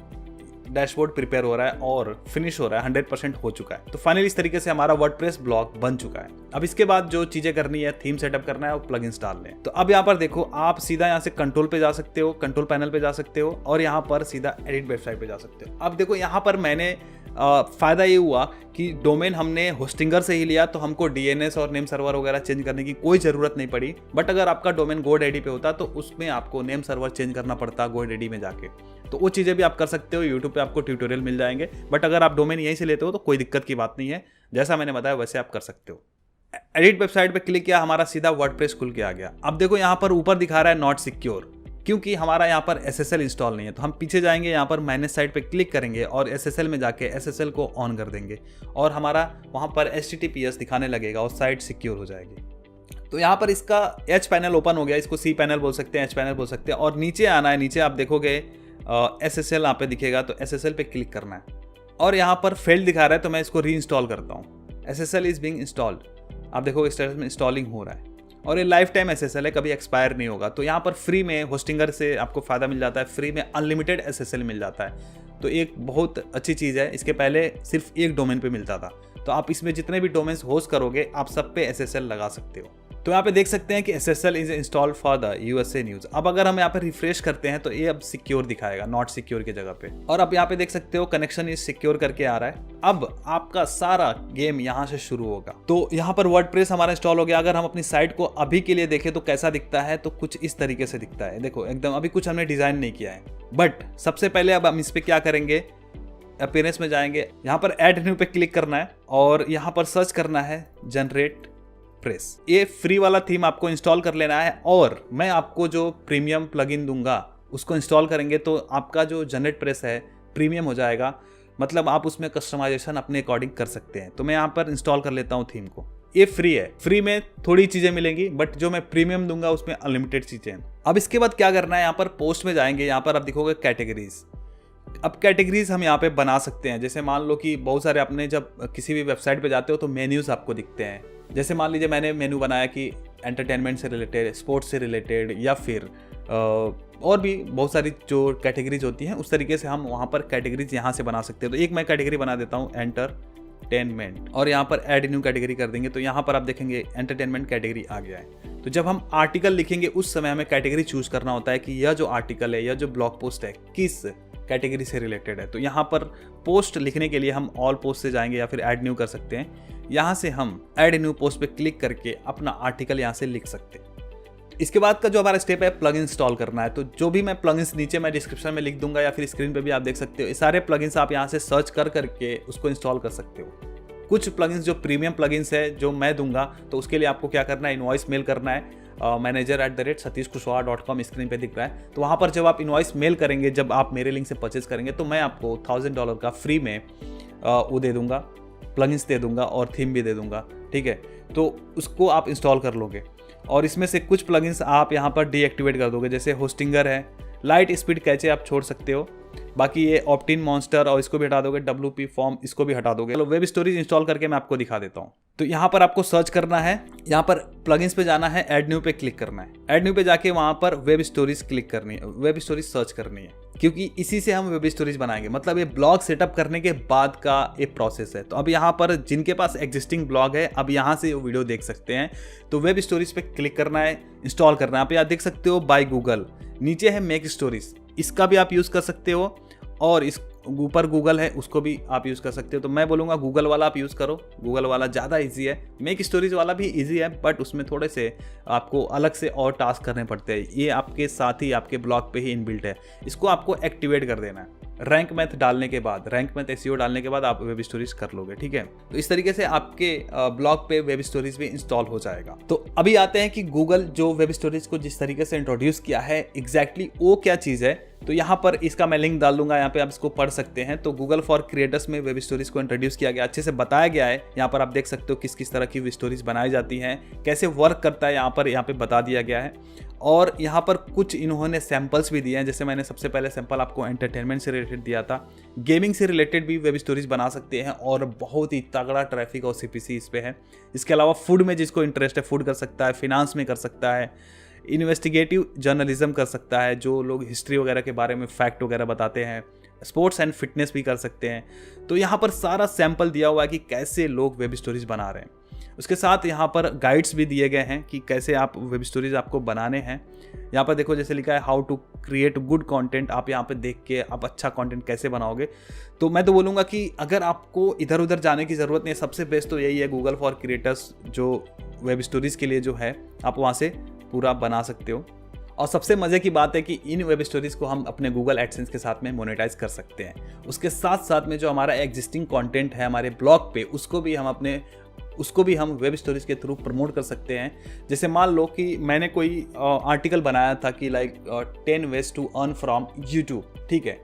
डैशबोर्ड प्रिपेयर हो रहा है और फिनिश हो रहा है, 100% हो चुका है। तो फाइनली इस तरीके से हमारा वर्डप्रेस ब्लॉग बन चुका है। अब इसके बाद जो चीजें करनी है, थीम सेटअप करना है और प्लगइन्स डालने हैं। तो अब यहाँ पर देखो आप सीधा यहाँ से कंट्रोल पे जा सकते हो, कंट्रोल पैनल पे जा सकते हो, और यहाँ पर सीधा एडिट वेबसाइट पे जा सकते हो। अब देखो यहाँ पर मैंने फ़ायदा ये हुआ कि डोमेन हमने होस्टिंगर से ही लिया, तो हमको डीएनएस और नेम सर्वर वगैरह चेंज करने की कोई ज़रूरत नहीं पड़ी। बट अगर आपका डोमेन GoDaddy पे होता तो उसमें आपको नेम सर्वर चेंज करना पड़ता GoDaddy में जाके। तो वो चीज़ें भी आप कर सकते हो, यूट्यूब पे आपको ट्यूटोरियल मिल जाएंगे। बट अगर आप डोमेन यहीं से लेते हो तो कोई दिक्कत की बात नहीं है, जैसा मैंने बताया वैसे आप कर सकते हो। एडिट वेबसाइट पे क्लिक किया, हमारा सीधा वर्डप्रेस खुल के आ गया। अब देखो यहाँ पर ऊपर दिखा रहा है नॉट सिक्योर, क्योंकि हमारा यहाँ पर SSL इंस्टॉल नहीं है। तो हम पीछे जाएंगे, यहाँ पर मैनेज साइट पे क्लिक करेंगे और SSL में जाके SSL को ऑन कर देंगे, और हमारा वहाँ पर HTTPS दिखाने लगेगा और साइट सिक्योर हो जाएगी। तो यहाँ पर इसका H पैनल ओपन हो गया, इसको C पैनल बोल सकते हैं, H पैनल बोल सकते हैं। और नीचे आना है, नीचे आप देखोगे SSL यहाँ पे दिखेगा, तो SSL पे क्लिक करना है। और यहाँ पर फेल्ड दिखा रहा है, तो मैं इसको री इंस्टॉल करता हूँ। SSL इज बीइंग इंस्टॉल्ड, आप देखोगे स्टेटस में इंस्टॉलिंग हो रहा है, और ये लाइफ टाइम SSL है, कभी एक्सपायर नहीं होगा। तो यहाँ पर फ्री में होस्टिंगर से आपको फ़ायदा मिल जाता है, फ्री में अनलिमिटेड SSL मिल जाता है। तो एक बहुत अच्छी चीज़ है। इसके पहले सिर्फ एक डोमेन पे मिलता था, तो आप इसमें जितने भी डोमेन्स होस्ट करोगे आप सब पे SSL लगा सकते हो। तो यहाँ पे देख सकते हैं कि SSL is installed for the USA news. अब अगर हम यहाँ पे रिफ्रेश करते हैं तो ये अब सिक्योर दिखाएगा, नॉट सिक्योर की जगह पे। और अब यहाँ पे देख सकते हो कनेक्शन इज सिक्योर करके आ रहा है। अब आपका सारा गेम यहाँ से शुरू होगा। तो यहाँ पर वर्डप्रेस हमारा इंस्टॉल हो गया। अगर हम अपनी साइट को अभी के लिए देखें तो कैसा दिखता है, तो कुछ इस तरीके से दिखता है। देखो एकदम अभी कुछ हमने डिजाइन नहीं किया है। बट सबसे पहले अब हम इस पर क्या करेंगे, अपीयरेंस में जाएंगे, यहाँ पर ऐड न्यू पे क्लिक करना है और यहाँ पर सर्च करना है जनरेट प्रेस। ये फ्री वाला थीम आपको इंस्टॉल कर लेना है, और मैं आपको जो प्रीमियम प्लगइन दूंगा उसको इंस्टॉल करेंगे तो आपका जो जनरेट प्रेस है प्रीमियम हो जाएगा, मतलब आप उसमें कस्टमाइजेशन अपने अकॉर्डिंग कर सकते हैं। तो मैं यहाँ पर इंस्टॉल कर लेता हूँ थीम को। ये फ्री है, फ्री में थोड़ी चीज़ें मिलेंगी, बट जो मैं प्रीमियम दूंगा उसमें अनलिमिटेड चीज़ें हैं। अब इसके बाद क्या करना है, यहाँ पर पोस्ट में जाएंगे, यहाँ पर आप दिखोगे कैटेगरीज। अब कैटेगरीज हम यहाँ पे बना सकते हैं। जैसे मान लो कि बहुत सारे आपने जब किसी भी वेबसाइट पे जाते हो तो मेन्यूज़ आपको दिखते हैं। जैसे मान लीजिए मैंने मेन्यू बनाया कि एंटरटेनमेंट से रिलेटेड, स्पोर्ट्स से रिलेटेड, या फिर और भी बहुत सारी जो कैटेगरीज होती हैं, उस तरीके से हम वहाँ पर कैटेगरीज यहाँ से बना सकते हैं। तो एक मैं कैटेगरी बना देता हूँ एंटरटेनमेंट, और यहाँ पर ऐड न्यू कैटेगरी कर देंगे। तो यहाँ पर आप देखेंगे एंटरटेनमेंट कैटेगरी आ गया है। तो जब हम आर्टिकल लिखेंगे उस समय हमें कैटेगरी चूज करना होता है कि यह जो आर्टिकल है, यह जो ब्लॉग पोस्ट है, किस कैटेगरी से रिलेटेड है। तो यहाँ पर पोस्ट लिखने के लिए हम ऑल पोस्ट से जाएंगे या फिर ऐड न्यू कर सकते हैं। यहाँ से हम ऐड न्यू पोस्ट पे क्लिक करके अपना आर्टिकल यहाँ से लिख सकते हैं। इसके बाद का जो हमारा स्टेप है, प्लग इंस्टॉल करना है। तो जो भी मैं प्लगइन्स नीचे मैं डिस्क्रिप्शन में लिख दूंगा या फिर स्क्रीन पे भी आप देख सकते हो, ये सारे प्लगइन्स आप यहाँ से सर्च कर करके उसको इंस्टॉल कर सकते हो। कुछ प्लगइन्स जो प्रीमियम प्लगइन्स है जो मैं दूंगा, तो उसके लिए आपको क्या करना है, इनवॉइस मेल करना है manager@satishkushwaha.com स्क्रीन पे दिख रहा है। तो वहाँ पर जब आप इनवॉइस मेल करेंगे, जब आप मेरे लिंक से परचेज करेंगे, तो मैं आपको $1000 का फ्री में वो दे दूंगा, प्लगइन्स दे दूंगा और थीम भी दे दूंगा। ठीक है, तो उसको आप इंस्टॉल कर लोगे और इसमें से कुछ प्लगइन्स आप यहाँ पर डीएक्टिवेट कर दोगे। जैसे होस्टिंगर है, लाइट स्पीड कैचे आप छोड़ सकते हो, बाकी ये ऑप्टिन मॉन्स्टर और इसको भी हटा दोगे, WP फॉर्म इसको भी हटा दोगे। चलो वेब स्टोरेज इंस्टॉल करके मैं आपको दिखा देता हूँ। तो यहाँ पर आपको सर्च करना है, यहाँ पर प्लगइन्स पे जाना है, ऐड न्यू पे क्लिक करना है। ऐड न्यू पे जाके वहाँ पर वेब स्टोरेज क्लिक करनी है, वेब स्टोरेज सर्च करनी है, क्योंकि इसी से हम वेब स्टोरेज बनाएंगे। मतलब ये ब्लॉग सेटअप करने के बाद का एक प्रोसेस है। तो अब यहाँ पर जिनके पास एग्जिस्टिंग ब्लॉग है, अब यहाँ से वीडियो देख सकते हैं। तो वेब स्टोरेज पे क्लिक करना है, इंस्टॉल करना है। आप यहाँ देख सकते हो बाय गूगल, नीचे है मेक स्टोरीज, इसका भी आप यूज़ कर सकते हो, और इस ऊपर गूगल है उसको भी आप यूज़ कर सकते हो। तो मैं बोलूँगा गूगल वाला आप यूज़ करो, गूगल वाला ज़्यादा इजी है। मेक स्टोरीज वाला भी इजी है, बट उसमें थोड़े से आपको अलग से और टास्क करने पड़ते हैं। ये आपके साथ ही आपके ब्लॉग पे ही इनबिल्ट है, इसको आपको एक्टिवेट कर देना है। रैंक मैथ डालने के बाद, रैंक मैथ एसईओ डालने के बाद आप वेब स्टोरीज कर लोगे। ठीक है, तो इस तरीके से आपके ब्लॉग पे वेब स्टोरीज भी इंस्टॉल हो जाएगा। तो अभी आते हैं कि गूगल जो वेब स्टोरीज को जिस तरीके से इंट्रोड्यूस किया है, एग्जैक्टली वो क्या चीज़ है। तो यहाँ पर इसका मैं लिंक डाल दूंगा, यहाँ पे आप इसको पढ़ सकते हैं। तो गूगल फॉर क्रिएटर्स में वेब स्टोरीज को इंट्रोड्यूस किया गया, अच्छे से बताया गया है। यहाँ पर आप देख सकते हो किस किस तरह की वेब स्टोरीज बनाई जाती हैं, कैसे वर्क करता है, यहाँ पे बता दिया गया है। और यहाँ पर कुछ इन्होंने सैंपल्स भी दिए हैं। जैसे मैंने सबसे पहले सैंपल आपको एंटरटेनमेंट से रिलेटेड दिया था, गेमिंग से रिलेटेड भी वेब स्टोरीज बना सकते हैं और बहुत ही तगड़ा ट्रैफिक और CPC इस पे है। इसके अलावा फूड में जिसको इंटरेस्ट है फूड कर सकता है, फिनांस में कर सकता है, इन्वेस्टिगेटिव जर्नलिज्म कर सकता है, जो लोग हिस्ट्री वगैरह के बारे में फैक्ट वगैरह बताते हैं, स्पोर्ट्स एंड फिटनेस भी कर सकते हैं। तो यहाँ पर सारा सैंपल दिया हुआ है कि कैसे लोग वेब स्टोरीज बना रहे हैं। उसके साथ यहाँ पर गाइड्स भी दिए गए हैं कि कैसे आप वेब स्टोरीज आपको बनाने हैं। यहाँ पर देखो जैसे लिखा है how to create good content, आप यहाँ पे देख के आप अच्छा कंटेंट कैसे बनाओगे। तो मैं तो बोलूँगा कि अगर आपको इधर उधर जाने की ज़रूरत नहीं है, सबसे बेस्ट तो यही है गूगल फॉर क्रिएटर्स, जो वेब स्टोरीज़ के लिए जो है आप वहाँ से पूरा बना सकते हो। और सबसे मज़े की बात है कि इन वेब स्टोरीज़ को हम अपने गूगल एडसेंस के साथ में मोनेटाइज कर सकते हैं। उसके साथ साथ में जो हमारा एग्जिस्टिंग कंटेंट है हमारे ब्लॉग पे, उसको भी हम वेब स्टोरीज के थ्रू प्रमोट कर सकते हैं। जैसे मान लो कि मैंने कोई आर्टिकल बनाया था कि like 10 ways to earn from YouTube, ठीक है,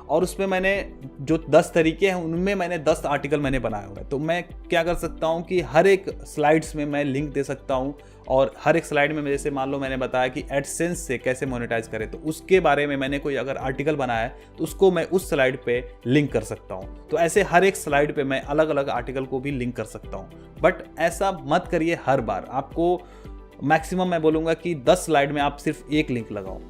और उसमें मैंने जो 10 तरीके हैं उनमें मैंने 10 आर्टिकल मैंने बनाए हुए हैं। तो मैं क्या कर सकता हूं कि हर एक स्लाइड्स में मैं लिंक दे सकता हूं, और हर एक स्लाइड में जैसे मान लो मैंने बताया कि एडसेंस से कैसे मोनेटाइज करें, तो उसके बारे में मैंने कोई अगर आर्टिकल बनाया है तो उसको मैं उस स्लाइड पे लिंक कर सकता हूं। तो ऐसे हर एक स्लाइड पे मैं अलग अलग आर्टिकल को भी लिंक कर सकता हूं। बट ऐसा मत करिए हर बार, आपको मैक्सिमम मैं बोलूँगा कि 10 स्लाइड में आप सिर्फ एक लिंक लगाओ,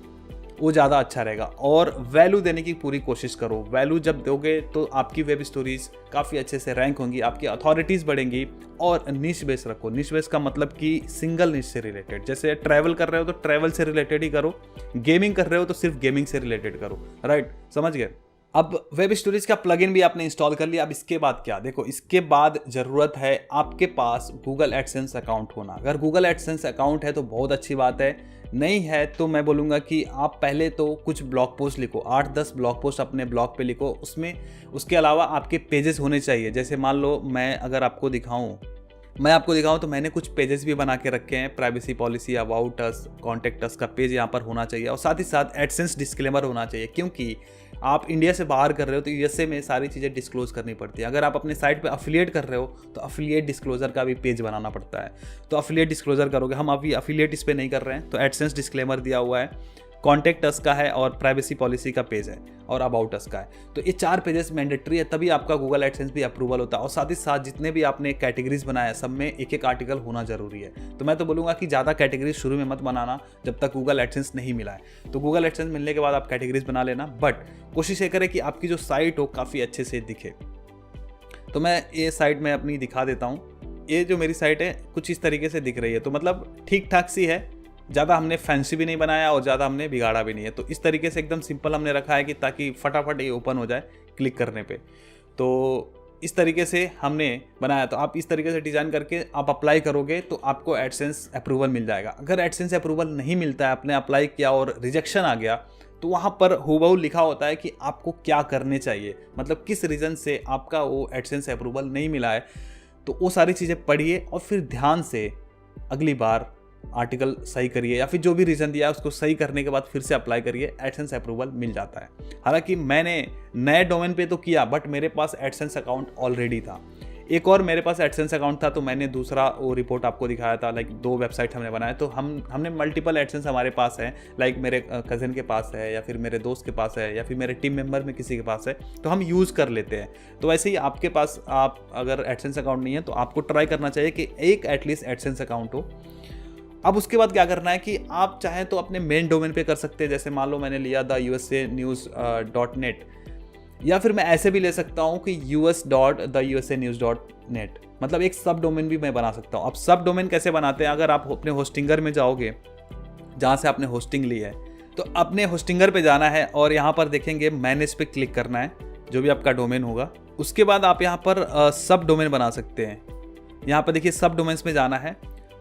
वो ज़्यादा अच्छा रहेगा। और वैल्यू देने की पूरी कोशिश करो। वैल्यू जब दोगे तो आपकी वेब स्टोरीज काफ़ी अच्छे से रैंक होंगी, आपकी अथॉरिटीज़ बढ़ेंगी। और निश बेस रखो। निश बेस का मतलब कि सिंगल निश से रिलेटेड, जैसे ट्रैवल कर रहे हो तो ट्रैवल से रिलेटेड ही करो, गेमिंग कर रहे हो तो सिर्फ गेमिंग से रिलेटेड करो। राइट, समझ गए। अब वेब स्टोरीज का प्लगइन भी आपने इंस्टॉल कर लिया। अब इसके बाद क्या, देखो इसके बाद ज़रूरत है आपके पास गूगल एडसेंस अकाउंट होना। अगर गूगल एडसेंस अकाउंट है तो बहुत अच्छी बात है, नहीं है तो मैं बोलूँगा कि आप पहले तो कुछ ब्लॉग पोस्ट लिखो, 8-10 ब्लॉग पोस्ट अपने ब्लॉग पे लिखो। उसमें उसके अलावा आपके पेजेस होने चाहिए। जैसे मान लो मैं अगर आपको दिखाऊँ मैं आपको दिखाऊं तो मैंने कुछ पेजेस भी बना के रखे हैं। Privacy policy, about us, contact us का पेज यहाँ पर होना चाहिए और साथ ही साथ एडसेंस डिस्क्लेमर होना चाहिए, क्योंकि आप इंडिया से बाहर कर रहे हो तो यूएसए में सारी चीज़ें डिस्क्लोज करनी पड़ती है। अगर आप अपने साइट पे अफिलिएट कर रहे हो तो अफिलिएट डिस्क्लोजर का भी पेज बनाना पड़ता है। तो अफिलिएट डिस्क्लोजर करोगे, हम अभी अफिलिएट इस पर नहीं कर रहे हैं, तो एडसेंस डिस्क्लेमर दिया हुआ है, कॉन्टेक्ट अस का है और प्राइवेसी पॉलिसी का पेज है और अबाउट अस का है। तो ये 4 पेजेस मैंडेटरी है, तभी आपका गूगल एडसेंस भी अप्रूवल होता है। और साथ ही साथ जितने भी आपने कैटेगरीज बनाया सब में एक एक आर्टिकल होना जरूरी है। तो मैं तो बोलूँगा कि ज़्यादा कैटेगरीज शुरू में मत बनाना जब तक गूगल एडसेंस नहीं मिला है। तो गूगल एडसेंस मिलने के बाद आप कैटेगरीज बना लेना, बट कोशिश ये करें कि आपकी जो साइट हो काफ़ी अच्छे से दिखे। तो मैं ये साइट में अपनी दिखा देता हूँ। ये जो मेरी साइट है कुछ इस तरीके से दिख रही है, तो मतलब ठीक ठाक सी है, ज़्यादा हमने फैंसी भी नहीं बनाया और ज़्यादा हमने बिगाड़ा भी नहीं है। तो इस तरीके से एकदम सिंपल हमने रखा है कि ताकि फटाफट ये ओपन हो जाए क्लिक करने पे। तो इस तरीके से हमने बनाया। तो आप इस तरीके से डिज़ाइन करके आप अप्लाई करोगे तो आपको एडसेंस अप्रूवल मिल जाएगा। अगर एडसेंस अप्रूवल नहीं मिलता है, आपने अप्लाई किया और रिजेक्शन आ गया, तो वहाँ पर हूबहू लिखा होता है कि आपको क्या करने चाहिए, मतलब किस रीज़न से आपका वो एडसेंस अप्रूवल नहीं मिला है। तो वो सारी चीज़ें पढ़िए और फिर ध्यान से अगली बार आर्टिकल सही करिए, या फिर जो भी रीज़न दिया है उसको सही करने के बाद फिर से अप्लाई करिए, एडसेंस अप्रूवल मिल जाता है। हालांकि मैंने नए डोमेन पे तो किया, बट मेरे पास एडसेंस अकाउंट ऑलरेडी था। एक और मेरे पास एडसेंस अकाउंट था, तो मैंने दूसरा वो रिपोर्ट आपको दिखाया था। लाइक 2 वेबसाइट हमने बनाए, तो हमने मल्टीपल एडसेंस हमारे पास है। लाइक मेरे कज़न के पास है, या फिर मेरे दोस्त के पास है, या फिर मेरे टीम मेंबर में किसी के पास है, तो हम यूज़ कर लेते हैं। तो वैसे ही आपके पास आप अगर एडसेंस अकाउंट नहीं है तो आपको ट्राई करना चाहिए कि एक एटलीस्ट एडसेंस अकाउंट हो। अब उसके बाद क्या करना है कि आप चाहें तो अपने मेन डोमेन पे कर सकते हैं। जैसे मान लो मैंने लिया द USA news.net, या फिर मैं ऐसे भी ले सकता हूँ कि us.theusanews.net, मतलब एक सब डोमेन भी मैं बना सकता हूँ। अब सब डोमेन कैसे बनाते हैं, अगर आप अपने होस्टिंगर में जाओगे जहाँ से आपने होस्टिंग ली है, तो अपने होस्टिंगर पे जाना है और यहाँ पर देखेंगे मैनेज पे क्लिक करना है, जो भी आपका डोमेन होगा। उसके बाद आप यहाँ पर सब डोमेन बना सकते हैं। यहाँ पर देखिए सब डोमेन्स में जाना है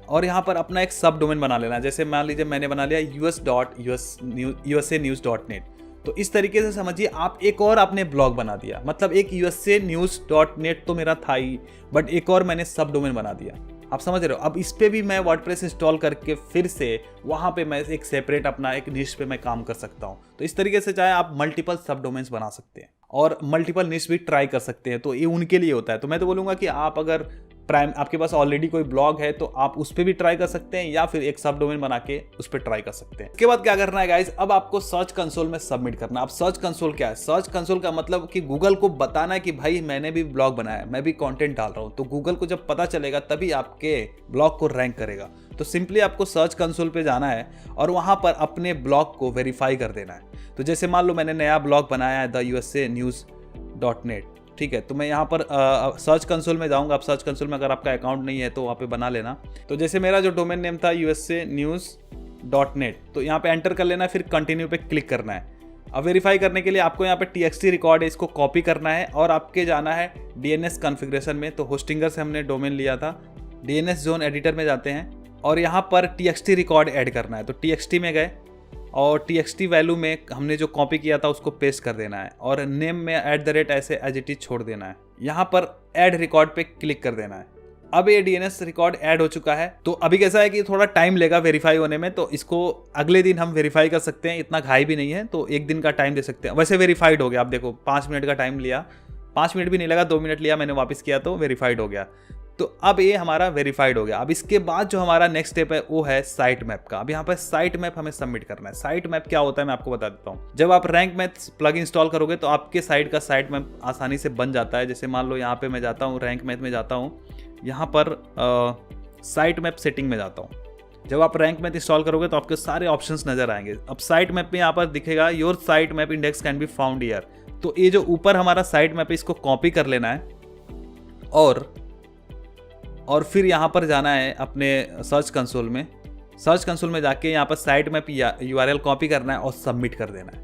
और यहाँ पर अपना एक सब डोमेन बना लेना है। जैसे मान लीजिए मैंने बना लिया us.usanews.net। तो इस तरीके से समझिए आप एक और आपने ब्लॉग बना दिया, मतलब एक usanews.net तो मेरा था ही, बट एक और मैंने सब डोमेन बना दिया। आप समझ रहे हो। अब इस पे भी मैं वर्डप्रेस इंस्टॉल करके फिर से वहाँ पे मैं एक सेपरेट अपना एक निश पे मैं काम कर सकता हूँ। तो इस तरीके से चाहे आप मल्टीपल सब डोमेन्स बना सकते हैं और मल्टीपल निश भी ट्राई कर सकते हैं। तो ये उनके लिए होता है। तो मैं तो बोलूँगा कि आप अगर आपके पास ऑलरेडी कोई ब्लॉग है तो आप उस पर भी ट्राई कर सकते हैं, या फिर एक सब डोमेन बना के उस पर ट्राई कर सकते हैं। उसके बाद क्या करना है गाइज, अब आपको सर्च कंसोल में सबमिट करना है। अब सर्च कंसोल क्या है? सर्च कंसोल का मतलब कि गूगल को बताना है कि भाई मैंने भी ब्लॉग बनाया है, मैं भी कंटेंट डाल रहा हूँ। तो गूगल को जब पता चलेगा तभी आपके ब्लॉग को रैंक करेगा। तो सिंपली आपको सर्च कंसोल पे जाना है और वहाँ पर अपने ब्लॉग को वेरीफाई कर देना है। तो जैसे मान लो मैंने नया ब्लॉग बनाया है theusanews.net, ठीक है। तो मैं यहाँ पर सर्च कंसोल में जाऊँगा। अब सर्च कंसोल में अगर आपका अकाउंट नहीं है तो वहाँ पे बना लेना। तो जैसे मेरा जो डोमेन नेम था usanews.net, तो यहाँ पे एंटर कर लेना है, फिर कंटिन्यू पे क्लिक करना है। अब वेरीफाई करने के लिए आपको यहाँ पे txt रिकॉर्ड है, इसको कॉपी करना है और आपके जाना है DNS कॉन्फ़िगरेशन में। तो होस्टिंगर से हमने डोमेन लिया था, DNS जोन एडिटर में जाते हैं और यहाँ पर txt रिकॉर्ड ऐड करना है। तो txt में गए और txt वैल्यू में हमने जो कॉपी किया था उसको पेस्ट कर देना है और नेम में @ ऐसे एज इट इज छोड़ देना है। यहाँ पर ऐड रिकॉर्ड पे क्लिक कर देना है। अब ये DNS रिकॉर्ड ऐड हो चुका है। तो अभी कैसा है कि थोड़ा टाइम लेगा वेरीफाई होने में, तो इसको अगले दिन हम वेरीफाई कर सकते हैं, इतना घाई भी नहीं है। तो 1 दिन का टाइम दे सकते हैं। वैसे वेरीफाइड हो गया। आप देखो 5 मिनट का टाइम लिया, 5 मिनट भी नहीं लगा, 2 मिनट लिया, मैंने वापस किया तो वेरीफाइड हो गया। तो अब ये हमारा वेरीफाइड हो गया। अब इसके बाद जो हमारा नेक्स्ट स्टेप है वो है साइट मैप का। अब यहाँ पर साइट मैप हमें सबमिट करना है। साइट मैप क्या होता है मैं आपको बता देता हूँ। जब आप रैंक मैप प्लग इंस्टॉल करोगे तो आपके साइट का साइट मैप आसानी से बन जाता है। जैसे मान लो यहाँ पे मैं जाता हूँ, रैंक मैप में जाता हूँ, यहाँ पर साइट मैप सेटिंग में जाता हूँ। जब आप रैंक मैप इंस्टॉल करोगे तो आपके सारे ऑप्शंस नजर आएंगे। अब साइट मैप में यहाँ पर दिखेगा your site map index can be found here. तो ये जो ऊपर हमारा साइट मैप है इसको कॉपी कर लेना है और फिर यहाँ पर जाना है अपने सर्च कंसोल में। सर्च कंसोल में जाके यहाँ पर साइट मैप URL कॉपी करना है और सबमिट कर देना है।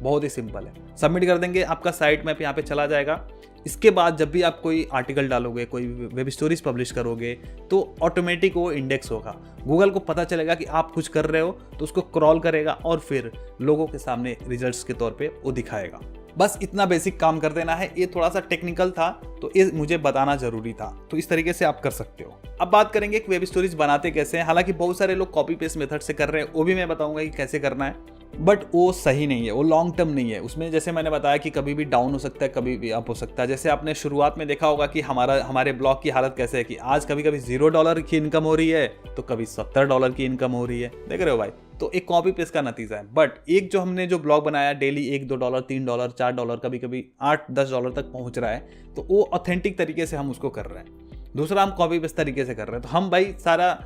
बहुत ही सिंपल है। सबमिट कर देंगे, आपका साइट मैप यहाँ पे चला जाएगा। इसके बाद जब भी आप कोई आर्टिकल डालोगे, कोई वेब स्टोरीज पब्लिश करोगे, तो ऑटोमेटिक वो इंडेक्स होगा। गूगल को पता चलेगा कि आप कुछ कर रहे हो तो उसको क्रॉल करेगा और फिर लोगों के सामने रिजल्ट्स के तौर पे वो दिखाएगा। बस इतना बेसिक काम कर देना है। ये थोड़ा सा टेक्निकल था, तो ये मुझे बताना जरूरी था। तो इस तरीके से आप कर सकते हो। अब बात करेंगे कि वेब स्टोरीज बनाते कैसे हैं। हालांकि बहुत सारे लोग कॉपी पेस्ट मेथड से कर रहे हैं, वो भी मैं बताऊंगा कि कैसे करना है, बट वो सही नहीं है, वो लॉन्ग टर्म नहीं है। उसमें जैसे मैंने बताया कि कभी भी डाउन हो सकता है, कभी भी अप हो सकता है। जैसे आपने शुरुआत में देखा होगा कि हमारे ब्लॉग की हालत कैसे है कि आज कभी कभी $0 की इनकम हो रही है तो कभी $70 की इनकम हो रही है। देख रहे हो भाई, तो एक कॉपी पेस्ट का नतीजा है। बट एक जो हमने जो ब्लॉग बनाया डेली $1-2 $3 $4 कभी कभी $8-10 तक पहुंच रहा है, तो वो ऑथेंटिक तरीके से हम उसको कर रहे हैं। दूसरा, हम कॉपी पेस्ट तरीके से कर रहे हैं। तो हम भाई सारा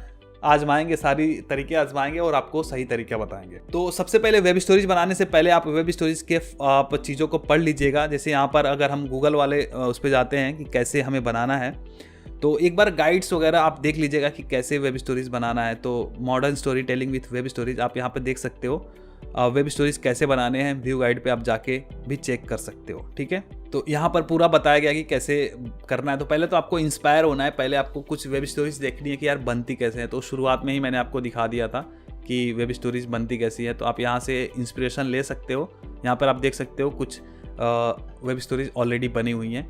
आजमाएंगे, सारी तरीके आजमाएंगे और आपको सही तरीका बताएंगे। तो सबसे पहले वेब स्टोरीज बनाने से पहले आप वेब स्टोरीज के आप चीज़ों को पढ़ लीजिएगा। जैसे यहाँ पर अगर हम गूगल वाले उस पर जाते हैं कि कैसे हमें बनाना है, तो एक बार गाइड्स वगैरह आप देख लीजिएगा कि कैसे वेब स्टोरीज बनाना है। तो modern story telling with web stories आप यहाँ पर देख सकते हो। वेब स्टोरीज कैसे बनाने हैं व्यू गाइड पे आप जाके भी चेक कर सकते हो। ठीक है, तो यहाँ पर पूरा बताया गया कि कैसे करना है। तो पहले तो आपको इंस्पायर होना है, पहले आपको कुछ वेब स्टोरीज देखनी है कि यार बनती कैसे है। तो शुरुआत में ही मैंने आपको दिखा दिया था कि वेब स्टोरीज बनती कैसी है। तो आप यहाँ से इंस्पिरेशन ले सकते हो। यहाँ पर आप देख सकते हो कुछ वेब स्टोरीज ऑलरेडी बनी हुई हैं।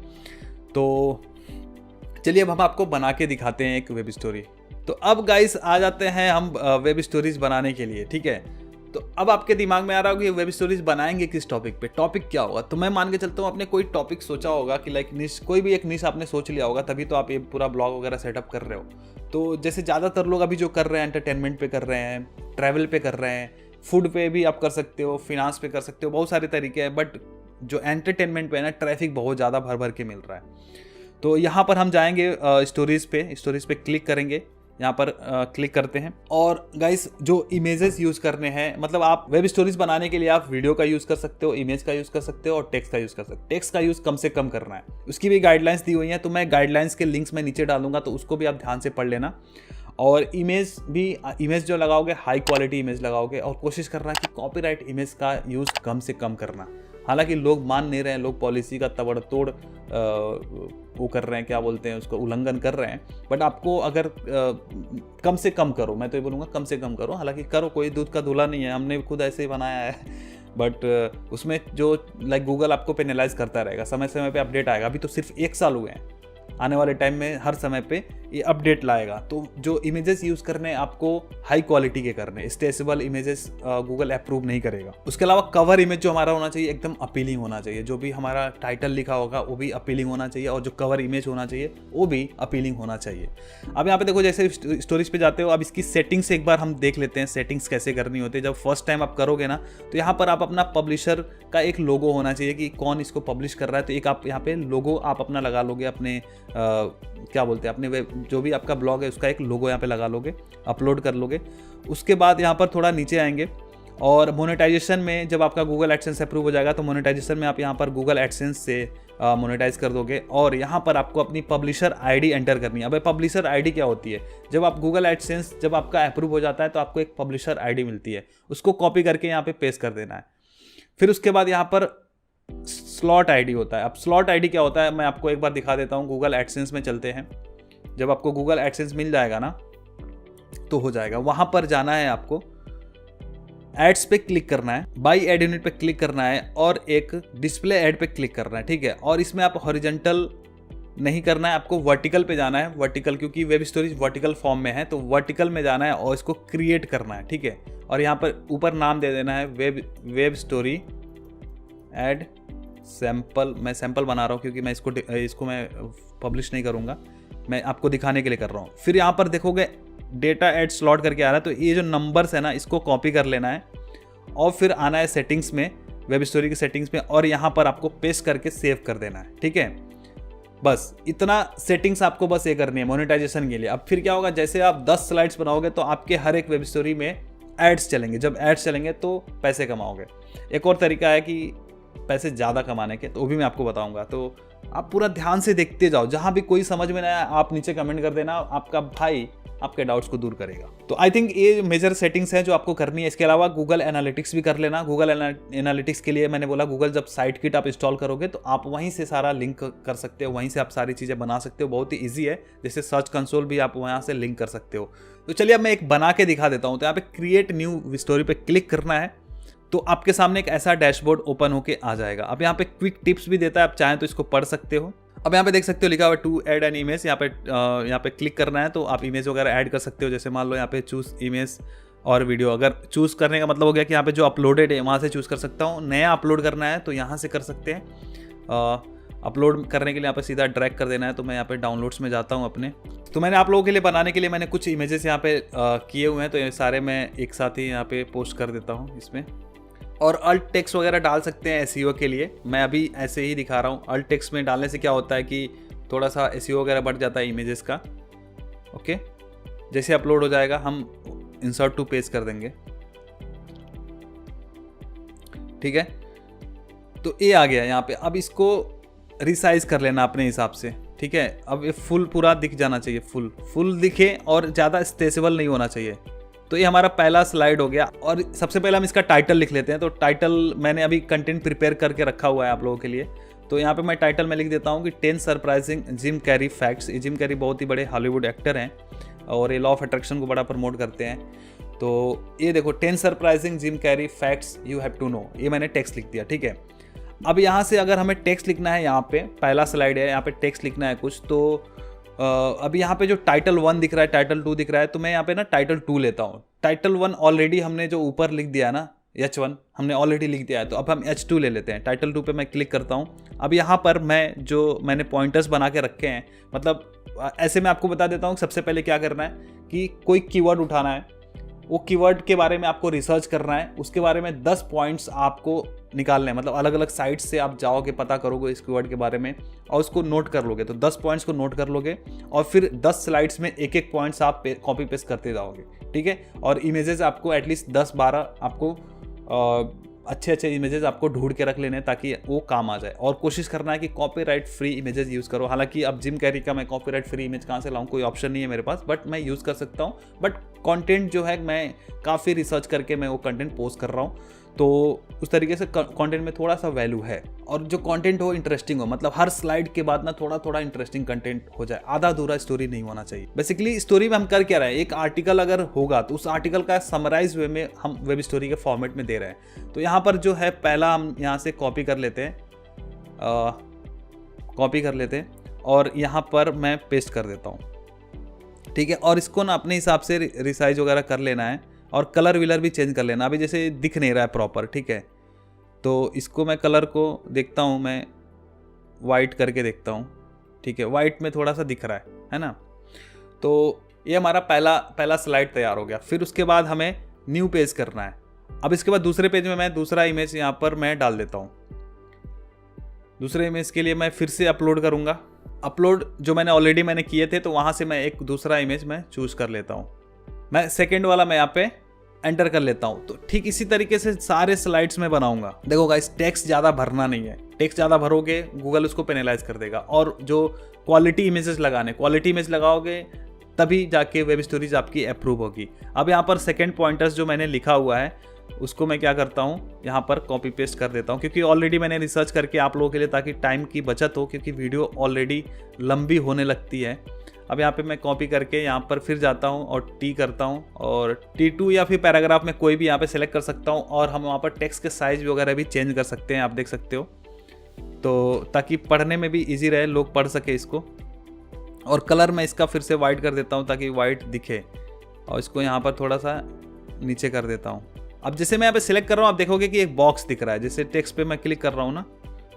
तो चलिए अब हम आपको बना के दिखाते हैं एक वेब स्टोरी। तो अब गाइस आ जाते हैं हम वेब स्टोरीज बनाने के लिए। ठीक है, तो अब आपके दिमाग में आ रहा होगा कि वेब स्टोरीज बनाएंगे किस टॉपिक पे, टॉपिक क्या होगा। तो मैं मान के चलता हूँ आपने कोई टॉपिक सोचा होगा कि लाइक निश, कोई भी एक निश आपने सोच लिया होगा, तभी तो आप ये पूरा ब्लॉग वगैरह सेटअप कर रहे हो। तो जैसे ज़्यादातर लोग अभी जो कर रहे हैं, एंटरटेनमेंट पे कर रहे हैं, ट्रैवल पे कर रहे हैं, फूड पे भी आप कर सकते हो, फिनांस पे कर सकते हो, बहुत सारे तरीके हैं। बट जो एंटरटेनमेंट पे है ना, ट्रैफिक बहुत ज़्यादा भर भर के मिल रहा है। तो यहाँ पर हम जाएंगे स्टोरीज पे क्लिक करेंगे। यहाँ पर क्लिक करते हैं और गाइस जो इमेजेस यूज़ करने हैं, मतलब आप वेब स्टोरीज बनाने के लिए आप वीडियो का यूज़ कर सकते हो, इमेज का यूज़ कर सकते हो और टेक्स्ट का यूज़ कर सकते हो। टेक्स्ट का यूज़ कम से कम करना है, उसकी भी गाइडलाइंस दी हुई हैं। तो मैं गाइडलाइंस के लिंक्स में नीचे डालूंगा, तो उसको भी आप ध्यान से पढ़ लेना। और इमेज जो लगाओगे हाई क्वालिटी इमेज लगाओगे और कोशिश करना कि कॉपीराइट इमेज का यूज़ कम से कम करना। हालांकि लोग मान नहीं रहे हैं, लोग पॉलिसी का तबड़तोड़ वो कर रहे हैं, क्या बोलते हैं उसको, उल्लंघन कर रहे हैं। बट आपको अगर कम से कम करो, मैं तो ये बोलूँगा कम से कम करो। हालांकि करो, कोई दूध का धुला नहीं है, हमने खुद ऐसे ही बनाया है। बट उसमें जो लाइक गूगल आपको पेनलाइज करता रहेगा, समय समय पे अपडेट आएगा। अभी तो सिर्फ 1 साल हुए हैं, आने वाले टाइम में हर समय पे ये अपडेट लाएगा। तो जो इमेजेस यूज़ करने आपको हाई क्वालिटी के करने, स्ट्रेचेबल इमेजेस गूगल अप्रूव नहीं करेगा। उसके अलावा कवर इमेज जो हमारा होना चाहिए एकदम अपीलिंग होना चाहिए। जो भी हमारा टाइटल लिखा होगा वो भी अपीलिंग होना चाहिए और जो कवर इमेज होना चाहिए वो भी अपीलिंग होना चाहिए। अब यहाँ पे देखो, जैसे स्टोरीज पे जाते हो, अब इसकी सेटिंग्स एक बार हम देख लेते हैं, सेटिंग्स कैसे करनी होती है। जब फर्स्ट टाइम आप करोगे ना, तो यहाँ पर आप अपना पब्लिशर का एक लोगो होना चाहिए कि कौन इसको पब्लिश कर रहा है। तो एक आप यहाँ पे लोगो आप अपना लगा लोगे, अपने क्या बोलते हैं, अपने वेब जो भी आपका ब्लॉग है उसका एक लोगो यहाँ पे लगा लोगे, अपलोड कर लोगे। उसके बाद यहाँ पर थोड़ा नीचे आएंगे और मोनेटाइजेशन में जब आपका गूगल एडसेंस अप्रूव हो जाएगा, तो मोनेटाइजेशन में आप यहाँ पर गूगल एडसेंस से मोनेटाइज कर दोगे। और यहाँ पर आपको अपनी पब्लिशर आईडी एंटर करनी है। अब पब्लिशर आईडी क्या होती है, जब आप गूगल एडसेंस जब आपका अप्रूव हो जाता है तो आपको एक पब्लिशर आईडी मिलती है, उसको कॉपी करके यहाँ पे पेस्ट कर देना है। फिर उसके बाद यहाँ पर स्लॉट आईडी होता है। अब स्लॉट आईडी क्या होता है मैं आपको एक बार दिखा देता हूँ। गूगल एडसेंस में चलते हैं। जब आपको गूगल एडसेंस मिल जाएगा ना, तो हो जाएगा, वहां पर जाना है, आपको एड्स पे क्लिक करना है, बाई एड यूनिट पे क्लिक करना है और एक डिस्प्ले एड पे क्लिक करना है। ठीक है, और इसमें आप हॉरिजॉन्टल नहीं करना है, आपको वर्टिकल पे जाना है। वर्टिकल, क्योंकि वेब स्टोरीज वर्टिकल फॉर्म में है, तो वर्टिकल में जाना है और इसको क्रिएट करना है। ठीक है, और यहाँ पर ऊपर नाम दे देना है वेब स्टोरी एड सैम्पल। मैं सैम्पल बना रहा हूँ क्योंकि मैं इसको मैं पब्लिश नहीं करूँगा, मैं आपको दिखाने के लिए कर रहा हूँ। फिर यहाँ पर देखोगे डेटा एड स्लॉट करके आ रहा है, तो ये जो नंबर्स है ना, इसको कॉपी कर लेना है और फिर आना है सेटिंग्स में, वेब स्टोरी की सेटिंग्स में, और यहाँ पर आपको पेस्ट करके सेव कर देना है। ठीक है, बस इतना सेटिंग्स आपको बस ये करनी है मोनेटाइजेशन के लिए। अब फिर क्या होगा, जैसे आप 10 स्लाइड्स बनाओगे तो आपके हर एक वेब स्टोरी में एड्स चलेंगे। जब एड्स चलेंगे तो पैसे कमाओगे। एक और तरीका है कि पैसे ज़्यादा कमाने के, तो वो भी मैं आपको बताऊंगा। तो आप पूरा ध्यान से देखते जाओ, जहां भी कोई समझ में ना आया आप नीचे कमेंट कर देना, आपका भाई आपके डाउट्स को दूर करेगा। तो आई थिंक ये मेजर सेटिंग्स है जो आपको करनी है। इसके अलावा गूगल एनालिटिक्स भी कर लेना। गूगल एनालिटिक्स के लिए मैंने बोला, गूगल जब साइट किट आप इंस्टॉल करोगे तो आप वहीं से सारा लिंक कर सकते हो, वहीं से आप सारी चीज़ें बना सकते हो। बहुत ही ईजी है, जैसे सर्च कंसोल भी आप वहाँ से लिंक कर सकते हो। तो चलिए अब मैं एक बना के दिखा देता हूँ। तो यहाँ पे क्रिएट न्यू स्टोरी पे क्लिक करना है, तो आपके सामने एक ऐसा डैशबोर्ड ओपन होके आ जाएगा। अब यहाँ पे क्विक टिप्स भी देता है, आप चाहें तो इसको पढ़ सकते हो। अब यहाँ पे देख सकते हो लिखा हुआ टू ऐड एन इमेज, यहाँ पे क्लिक करना है तो आप इमेज वगैरह ऐड कर सकते हो। जैसे मान लो यहाँ पे चूज़ इमेज और वीडियो, अगर चूज़ करने का मतलब हो गया कि यहाँ पे जो अपलोडेड है वहाँ से चूज़ कर सकता हूँ। नया अपलोड करना है तो यहाँ से कर सकते हैं। अपलोड करने के लिए यहाँ पे सीधा ड्रैग कर देना है। तो मैं यहाँ पे डाउनलोड्स में जाता हूँ अपने। तो मैंने आप लोगों के लिए बनाने के लिए मैंने कुछ इमेजेस यहाँ पे किए हुए हैं, तो ये सारे मैं एक साथ ही यहाँ पे पोस्ट कर देता हूँ इसमें। और अल्ट टेक्स्ट वगैरह डाल सकते हैं एसईओ के लिए, मैं अभी ऐसे ही दिखा रहा हूँ। अल्ट टेक्स्ट में डालने से क्या होता है कि थोड़ा सा एसईओ वगैरह बढ़ जाता है इमेजेस का। ओके, जैसे अपलोड हो जाएगा हम इंसर्ट टू पेज कर देंगे। ठीक है, तो ये आ गया यहाँ पे। अब इसको रिसाइज कर लेना अपने हिसाब से। ठीक है, अब ये फुल पूरा दिख जाना चाहिए, फुल दिखे और ज़्यादा स्ट्रेचेबल नहीं होना चाहिए। तो ये हमारा पहला स्लाइड हो गया। और सबसे पहले हम इसका टाइटल लिख लेते हैं। तो टाइटल मैंने अभी कंटेंट प्रिपेयर करके रखा हुआ है आप लोगों के लिए। तो यहाँ पे मैं टाइटल में लिख देता हूँ कि 10 सरप्राइजिंग जिम कैरी फैक्ट्स। ये जिम कैरी बहुत ही बड़े हॉलीवुड एक्टर हैं और ये लॉ ऑफ अट्रैक्शन को बड़ा प्रमोट करते हैं। तो ये देखो 10 surprising Jim Carrey facts you have to know, ये मैंने टेक्स्ट लिख दिया। ठीक है, अब यहाँ से अगर हमें टेक्स्ट लिखना है, यहाँ पे पहला स्लाइड है, यहाँ पे टेक्स्ट लिखना है कुछ। तो अभी यहाँ पे जो टाइटल 1 दिख रहा है, टाइटल 2 दिख रहा है, तो मैं यहाँ पे ना टाइटल 2 लेता हूँ। टाइटल 1 ऑलरेडी हमने जो ऊपर लिख दिया ना, H1 हमने ऑलरेडी लिख दिया है, तो अब हम H2 ले लेते हैं। टाइटल 2 पे मैं क्लिक करता हूँ। अब यहाँ पर मैंने पॉइंटर्स बना के रखे हैं, मतलब ऐसे मैं आपको बता देता हूँ सबसे पहले क्या करना है कि कोई कीवर्ड उठाना है, वो कीवर्ड के बारे में आपको रिसर्च करना है, उसके बारे में 10 पॉइंट्स आपको निकालने हैं। मतलब अलग अलग साइट्स से आप जाओगे, पता करोगे इस कीवर्ड के बारे में और उसको नोट कर लोगे। तो 10 पॉइंट्स को नोट कर लोगे और फिर 10 स्लाइड्स में एक एक पॉइंट्स आप कॉपी पेस्ट करते जाओगे। ठीक है, और इमेजेस आपको एटलीस्ट 10-12 आपको अच्छे इमेजेस आपको ढूंढ के रख लेने ताकि वो काम आ जाए। और कोशिश करना है कि कॉपीराइट फ्री इमेजेस यूज़ करो। हालांकि अब जिम कैरी का मैं कॉपीराइट फ्री इमेज कहाँ से लाऊं, कोई ऑप्शन नहीं है मेरे पास, बट मैं यूज़ कर सकता हूं। बट कंटेंट जो है मैं काफ़ी रिसर्च करके मैं वो कंटेंट पोस्ट कर रहा हूं, तो उस तरीके से कंटेंट में थोड़ा सा वैल्यू है। और जो कंटेंट हो इंटरेस्टिंग हो, मतलब हर स्लाइड के बाद ना थोड़ा इंटरेस्टिंग कंटेंट हो जाए, आधा अधूरा स्टोरी नहीं होना चाहिए। बेसिकली स्टोरी में हम कर क्या रहे हैं, एक आर्टिकल अगर होगा तो उस आर्टिकल का समराइज वे में हम वेब स्टोरी के फॉर्मेट में दे रहे हैं। तो यहाँ पर जो है पहला हम यहाँ से कॉपी कर लेते हैं और यहाँ पर मैं पेस्ट कर देता हूँ। ठीक है, और इसको ना अपने हिसाब से रिसाइज वगैरह कर लेना है और कलर विलर भी चेंज कर लेना। अभी जैसे दिख नहीं रहा है प्रॉपर, ठीक है, तो इसको मैं कलर को देखता हूँ, मैं वाइट करके देखता हूँ। ठीक है, वाइट में थोड़ा सा दिख रहा है ना। तो ये हमारा पहला स्लाइड तैयार हो गया। फिर उसके बाद हमें न्यू पेज करना है। अब इसके बाद दूसरे पेज में मैं दूसरा इमेज यहाँ पर मैं डाल देता हूँ। दूसरे इमेज के लिए मैं फिर से अपलोड करूँगा। अपलोड जो मैंने किए थे, तो वहाँ से मैं एक दूसरा इमेज मैं चूज कर लेता हूँ। मैं सेकेंड वाला मैं यहाँ पे एंटर कर लेता हूँ। तो ठीक इसी तरीके से सारे स्लाइड्स में बनाऊंगा। देखो गाइस, टेक्स्ट ज़्यादा भरना नहीं है। टेक्स्ट ज़्यादा भरोगे गूगल उसको पेनलाइज कर देगा। और जो क्वालिटी इमेजेस लगाओगे तभी जाके वेब स्टोरीज आपकी अप्रूव होगी। अब यहाँ पर सेकेंड पॉइंटर्स जो मैंने लिखा हुआ है उसको मैं क्या करता हूँ, यहाँ पर कॉपी पेस्ट कर देता हूँ, क्योंकि ऑलरेडी मैंने रिसर्च करके आप लोगों के लिए, ताकि टाइम की बचत हो, क्योंकि वीडियो ऑलरेडी लंबी होने लगती है। अब यहाँ पे मैं कॉपी करके यहाँ पर फिर जाता हूँ और टी करता हूँ और T2 या फिर पैराग्राफ में कोई भी यहाँ पे सेलेक्ट कर सकता हूँ। और हम वहाँ पर टेक्स्ट के साइज वगैरह भी चेंज कर सकते हैं, आप देख सकते हो, तो ताकि पढ़ने में भी इजी रहे, लोग पढ़ सके इसको। और कलर मैं इसका फिर से वाइट कर देता हूँ ताकि वाइट दिखे, और इसको यहाँ पर थोड़ा सा नीचे कर देता हूँ। अब जैसे मैं यहाँ पे सिलेक्ट कर रहा हूँ, आप देखोगे कि एक बॉक्स दिख रहा है। जैसे टेक्स्ट पे मैं क्लिक कर रहा हूँ ना,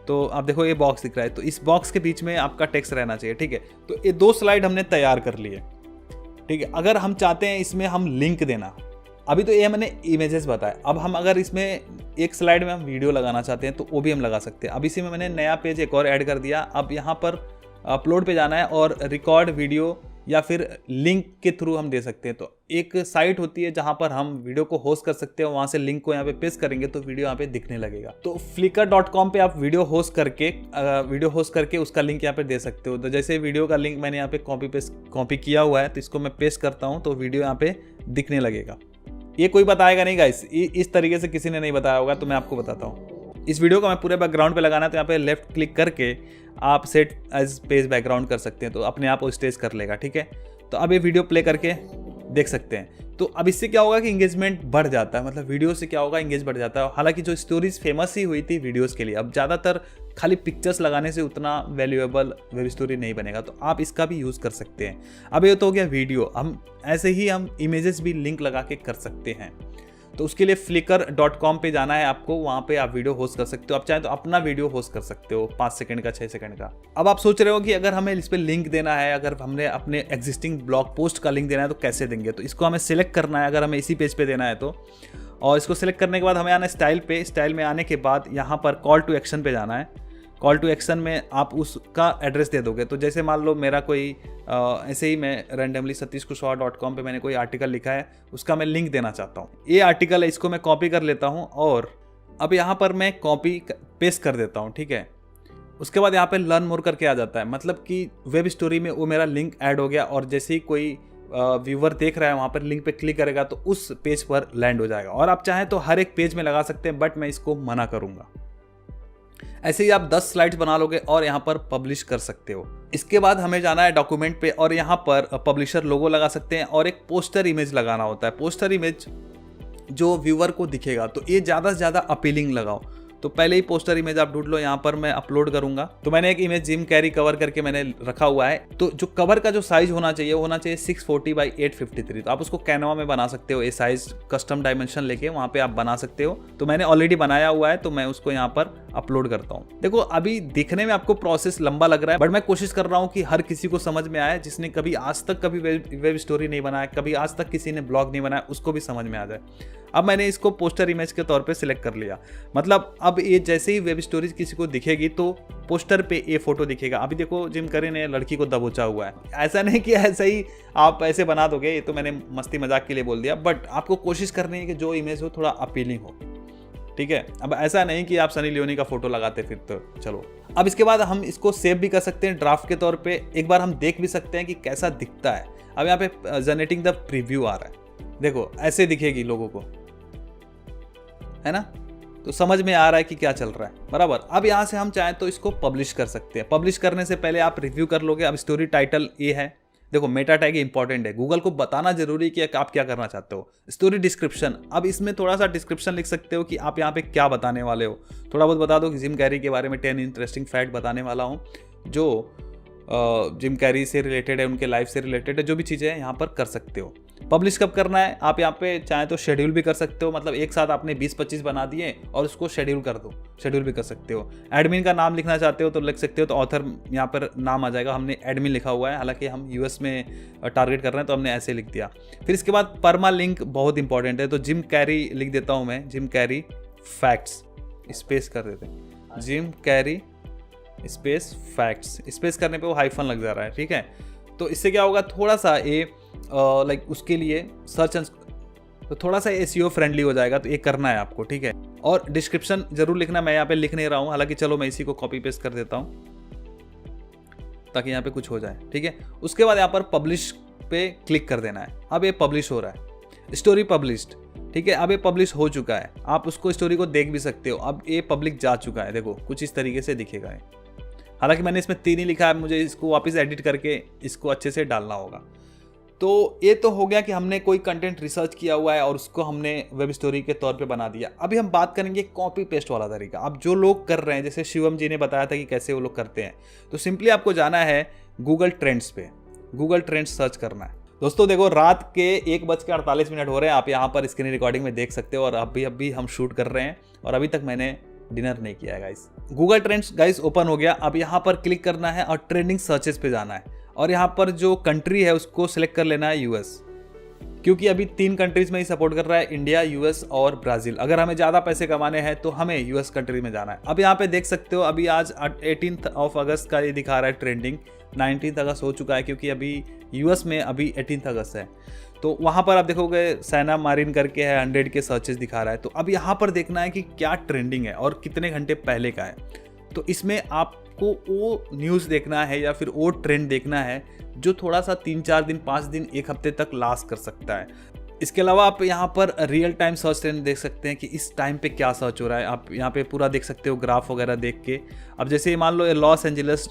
तो आप देखो ये बॉक्स दिख रहा है, तो इस बॉक्स के बीच में आपका टेक्स्ट रहना चाहिए। ठीक है, तो ये 2 स्लाइड हमने तैयार कर लिए। ठीक है, अगर हम चाहते हैं इसमें हम लिंक देना, अभी तो ये मैंने इमेजेस बताया, अब हम अगर इसमें एक स्लाइड में हम वीडियो लगाना चाहते हैं तो वो भी हम लगा सकते हैं। अब इसी में मैंने नया पेज एक और ऐड कर दिया। अब यहाँ पर अपलोड पे जाना है और रिकॉर्ड वीडियो या फिर लिंक के थ्रू हम दे सकते हैं। तो एक साइट होती है जहां पर हम वीडियो को होस्ट कर सकते हैं, वहां से लिंक को यहाँ पे पेस्ट करेंगे तो वीडियो यहाँ पे दिखने लगेगा। तो flickr.com पे आप वीडियो होस्ट करके उसका लिंक यहाँ पे दे सकते हो। तो जैसे वीडियो का लिंक मैंने यहाँ पे कॉपी किया हुआ है, तो इसको मैं पेस्ट करता हूँ तो वीडियो यहाँ पे दिखने लगेगा। ये कोई बताएगा नहीं गाइस, इस तरीके से किसी ने नहीं बताया होगा, तो मैं आपको बताता हूँ। इस वीडियो को मैं पूरे बैकग्राउंड पे लगाना है, तो यहाँ पे लेफ्ट क्लिक करके आप सेट एज पेज बैकग्राउंड कर सकते हैं, तो अपने आप वो स्टेज कर लेगा। ठीक है, तो अब ये वीडियो प्ले करके देख सकते हैं। तो अब इससे क्या होगा कि इंगेजमेंट बढ़ जाता है, मतलब वीडियो से क्या होगा, इंगेज बढ़ जाता है। हालांकि जो स्टोरीज फेमस ही हुई थी वीडियोस के लिए, अब ज़्यादातर खाली पिक्चर्स लगाने से उतना वैल्यूएबल वेब स्टोरी नहीं बनेगा, तो आप इसका भी यूज़ कर सकते हैं। अब ये तो हो गया वीडियो, हम ऐसे ही हम इमेजेस भी लिंक लगा के कर सकते हैं। तो उसके लिए flickr.com पे जाना है आपको, वहाँ पे आप वीडियो होस्ट कर सकते हो। आप चाहें तो अपना वीडियो होस्ट कर सकते हो 5 सेकंड का, 6 सेकंड का। अब आप सोच रहे हो कि अगर हमें इस पर लिंक देना है, अगर हमने अपने एग्जिस्टिंग ब्लॉग पोस्ट का लिंक देना है तो कैसे देंगे। तो इसको हमें सिलेक्ट करना है, अगर हमें इसी पेज पे देना है तो। और इसको सिलेक्ट करने के बाद हमें आना है स्टाइल पे। स्टाइल में आने के बाद यहाँ पर कॉल टू एक्शन पे जाना है। कॉल टू एक्शन में आप उसका एड्रेस दे दोगे। तो जैसे मान लो मेरा कोई ऐसे ही मैं रैंडमली satishkushwaha.com पे मैंने कोई आर्टिकल लिखा है, उसका मैं लिंक देना चाहता हूँ। ये आर्टिकल है, इसको मैं कॉपी कर लेता हूँ और अब यहाँ पर मैं कॉपी पेस्ट कर देता हूँ, ठीक है। उसके बाद यहाँ पे लर्न मोर करके आ जाता है, मतलब कि वेब स्टोरी में वो मेरा लिंक ऐड हो गया और जैसे ही कोई व्यूवर देख रहा है वहाँ पर लिंक पे क्लिक करेगा तो उस पेज पर लैंड हो जाएगा। और आप चाहें तो हर एक पेज में लगा सकते हैं, बट मैं इसको मना करूँगा। ऐसे ही आप 10 स्लाइड्स बना लोगे और यहाँ पर पब्लिश कर सकते हो। इसके बाद हमें जाना है डॉक्यूमेंट पे और यहाँ पर पब्लिशर लोगो लगा सकते हैं और एक पोस्टर इमेज लगाना होता है। पोस्टर इमेज जो व्यूअर को दिखेगा, तो ये ज़्यादा से ज़्यादा अपीलिंग लगाओ। तो पहले ही पोस्टर इमेज आप ढूंढ लो, यहाँ पर मैं अपलोड करूंगा। तो मैंने एक इमेज जिम कैरी कवर करके मैंने रखा हुआ है। तो जो कवर का जो साइज होना चाहिए 640 बाई 853। तो आप उसको कैनवा में बना सकते हो, ये साइज कस्टम डायमेंशन लेके वहाँ पे आप बना सकते हो। तो मैंने ऑलरेडी बनाया हुआ है, तो मैं उसको यहाँ पर अपलोड करता हूँ। देखो अभी दिखने में आपको प्रोसेस लंबा लग रहा है, बट मैं कोशिश कर रहा हूँ कि हर किसी को समझ में आए, जिसने कभी आज तक कभी वेब स्टोरी नहीं बनाया, कभी आज तक किसी ने ब्लॉग नहीं बनाया, उसको भी समझ में आ जाए। अब मैंने इसको पोस्टर इमेज के तौर पे सिलेक्ट कर लिया। मतलब अब ये जैसे ही वेब स्टोरीज किसी को दिखेगी तो पोस्टर पे ये फोटो दिखेगा। अभी देखो जिम कैरी ने लड़की को दबोचा हुआ है। ऐसा नहीं कि ऐसा ही आप ऐसे बना दोगे, ये तो मैंने मस्ती मजाक के लिए बोल दिया, बट आपको कोशिश करनी है कि जो इमेज हो थोड़ा अपीलिंग हो, ठीक है। अब ऐसा नहीं कि आप सनी लियोनी का फोटो लगाते फिर तो चलो। अब इसके बाद हम इसको सेव भी कर सकते हैं ड्राफ्ट के तौर पे। एक बार हम देख भी सकते हैं कि कैसा दिखता है। अब यहाँ पे जनरेटिंग द प्रीव्यू आ रहा है, देखो ऐसे दिखेगी लोगों को, है ना। तो समझ में आ रहा है कि क्या चल रहा है, बराबर। अब यहाँ से हम चाहें तो इसको पब्लिश कर सकते हैं। पब्लिश करने से पहले आप रिव्यू कर लोगे। अब स्टोरी टाइटल ये है, देखो मेटा टैग इंपॉर्टेंट है, गूगल को बताना जरूरी है कि आप क्या करना चाहते हो। स्टोरी डिस्क्रिप्शन, अब इसमें थोड़ा सा डिस्क्रिप्शन लिख सकते हो कि आप यहाँ पे क्या बताने वाले हो। थोड़ा बहुत बता दो कि जिम कैरी के बारे में 10 इंटरेस्टिंग फैक्ट बताने वाला हूँ जो जिम कैरी से रिलेटेड है, उनके लाइफ से रिलेटेड है, जो भी चीज़ें हैं यहाँ पर कर सकते हो। पब्लिश कब करना है, आप यहाँ पे चाहे तो शेड्यूल भी कर सकते हो। मतलब एक साथ आपने 20-25 बना दिए और उसको शेड्यूल कर दो, शेड्यूल भी कर सकते हो। एडमिन का नाम लिखना चाहते हो तो लिख सकते हो, तो ऑथर यहाँ पर नाम आ जाएगा। हमने एडमिन लिखा हुआ है, हालांकि हम यूएस में टारगेट कर रहे हैं तो हमने ऐसे लिख दिया। फिर इसके बाद परमा लिंक बहुत इंपॉर्टेंट है, तो जिम कैरी लिख देता हूँ मैं, जिम कैरी फैक्ट्स, स्पेस कर देते हैं, Jim Carrey space facts. Space करने पे वो हाइफन लग जा रहा है, ठीक है। तो इससे क्या होगा, थोड़ा सा ये लाइक उसके लिए सर्च तो थोड़ा सा एसईओ फ्रेंडली हो जाएगा। तो ये करना है आपको, ठीक है। और डिस्क्रिप्शन जरूर लिखना, मैं यहाँ पे लिख नहीं रहा हूँ, हालांकि चलो मैं इसी को कॉपी पेस्ट कर देता हूँ ताकि यहाँ पे कुछ हो जाए, ठीक है। उसके बाद यहाँ पर पब्लिश पे क्लिक कर देना है। अब ये पब्लिश हो रहा है, स्टोरी पब्लिश्ड, ठीक है। अब ये पब्लिश हो चुका है, आप उसको स्टोरी को देख भी सकते हो। अब ये पब्लिक जा चुका है, देखो कुछ इस तरीके से दिखेगा ये। हालांकि मैंने इसमें 3 ही लिखा है, मुझे इसको वापस एडिट करके इसको अच्छे से डालना होगा। तो ये तो हो गया कि हमने कोई कंटेंट रिसर्च किया हुआ है और उसको हमने वेब स्टोरी के तौर पे बना दिया। अभी हम बात करेंगे कॉपी पेस्ट वाला तरीका। अब जो लोग कर रहे हैं, जैसे शिवम जी ने बताया था कि कैसे वो लोग करते हैं, तो सिंपली आपको जाना है गूगल ट्रेंड्स पे, गूगल ट्रेंड्स सर्च करना है। दोस्तों देखो रात के 1:48 हो रहे हैं, आप यहाँ पर स्क्रीन रिकॉर्डिंग में देख सकते हो। और अभी हम शूट कर रहे हैं और अभी तक मैंने डिनर नहीं किया है guys. Google trends guys open हो गया। अब यहाँ पर क्लिक करना है और ट्रेंडिंग सर्चेस पे जाना है और यहाँ पर जो कंट्री है उसको सिलेक्ट कर लेना है यूएस, क्योंकि अभी 3 कंट्रीज में ही सपोर्ट कर रहा है, इंडिया, यूएस और ब्राज़ील। अगर हमें ज़्यादा पैसे कमाने हैं तो हमें यूएस कंट्री में जाना है। अब यहाँ पे देख सकते हो, अभी आज 18 अगस्त का ये दिखा रहा है ट्रेंडिंग, 19 अगस्त हो चुका है क्योंकि अभी यूएस में अभी 18 अगस्त है। तो वहाँ पर आप देखोगे सैना मारिन करके है, 100 के सर्चेस दिखा रहा है। तो अब यहाँ पर देखना है कि क्या ट्रेंडिंग है और कितने घंटे पहले का है। तो इसमें आपको वो न्यूज़ देखना है या फिर वो ट्रेंड देखना है जो थोड़ा सा 3-4 दिन, 5 दिन, 1 हफ्ते तक लास्ट कर सकता है। इसके अलावा आप यहाँ पर रियल टाइम सर्च ट्रेंड देख सकते हैं कि इस टाइम पे क्या सर्च हो रहा है। आप यहाँ पे पूरा देख सकते हो ग्राफ वगैरह देख के। अब जैसे मान लो लॉस एंजलिस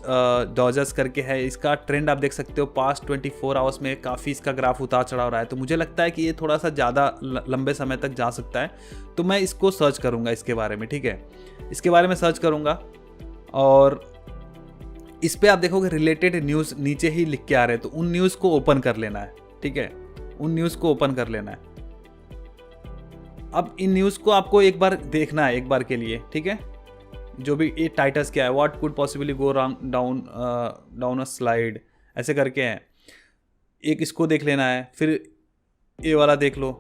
डॉजर्स करके है, इसका ट्रेंड आप देख सकते हो पास्ट 24 आवर्स में काफ़ी इसका ग्राफ उतार चढ़ाव रहा है। तो मुझे लगता है कि ये थोड़ा सा ज़्यादा लंबे समय तक जा सकता है। तो मैं इसको सर्च करूँगा इसके बारे में, ठीक है। इसके बारे में सर्च करूँगा और इस पे आप देखोगे रिलेटेड न्यूज़ नीचे ही लिख के आ रहे हैं, तो उन न्यूज़ को ओपन कर लेना है, ठीक है, उन न्यूज़ को ओपन कर लेना है। अब इन न्यूज़ को आपको एक बार देखना है, एक बार के लिए, ठीक है। जो भी ये टाइटल्स क्या है, what could possibly go down a slide, ऐसे करके हैं। एक इसको देख लेना है, फिर ये वाला देख लो,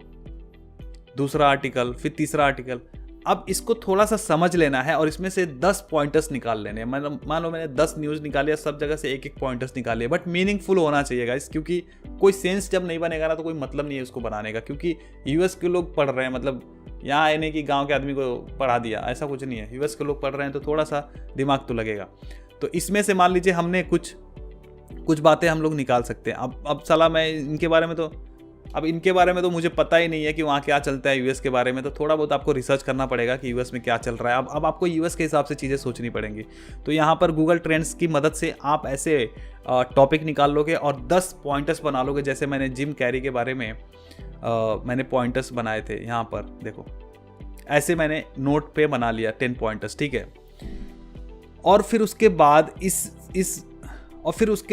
दूसरा आर्टिकल, फिर तीसरा आर्टिकल। अब इसको थोड़ा सा समझ लेना है और इसमें से 10 पॉइंटर्स निकाल लेने हैं। मतलब मान लो मैंने 10 न्यूज़ निकाले, सब जगह से एक एक पॉइंटर्स निकाले, बट मीनिंगफुल होना चाहिए गाइस, क्योंकि कोई सेंस जब नहीं बनेगा ना तो कोई मतलब नहीं है उसको बनाने का। क्योंकि यूएस के लोग पढ़ रहे हैं, मतलब यहाँ आए नहीं कि गाँव के आदमी को पढ़ा दिया, ऐसा कुछ नहीं है। यूएस के लोग पढ़ रहे हैं तो थोड़ा सा दिमाग तो लगेगा। तो इसमें से मान लीजिए हमने कुछ बातें हम लोग निकाल सकते हैं। अब सलाह मैं इनके बारे में तो मुझे पता ही नहीं है कि वहाँ क्या चलता है यूएस के बारे में, तो थोड़ा बहुत आपको रिसर्च करना पड़ेगा कि यूएस में क्या चल रहा है। अब आपको यूएस के हिसाब से चीज़ें सोचनी पड़ेंगी। तो यहाँ पर गूगल ट्रेंड्स की मदद से आप ऐसे टॉपिक निकाल लोगे और 10 पॉइंटर्स बना लोगे। जैसे मैंने जिम कैरी के बारे में मैंने पॉइंटर्स बनाए थे, यहाँ पर देखो ऐसे मैंने नोट पे बना लिया 10 पॉइंटर्स, ठीक है। और फिर उसके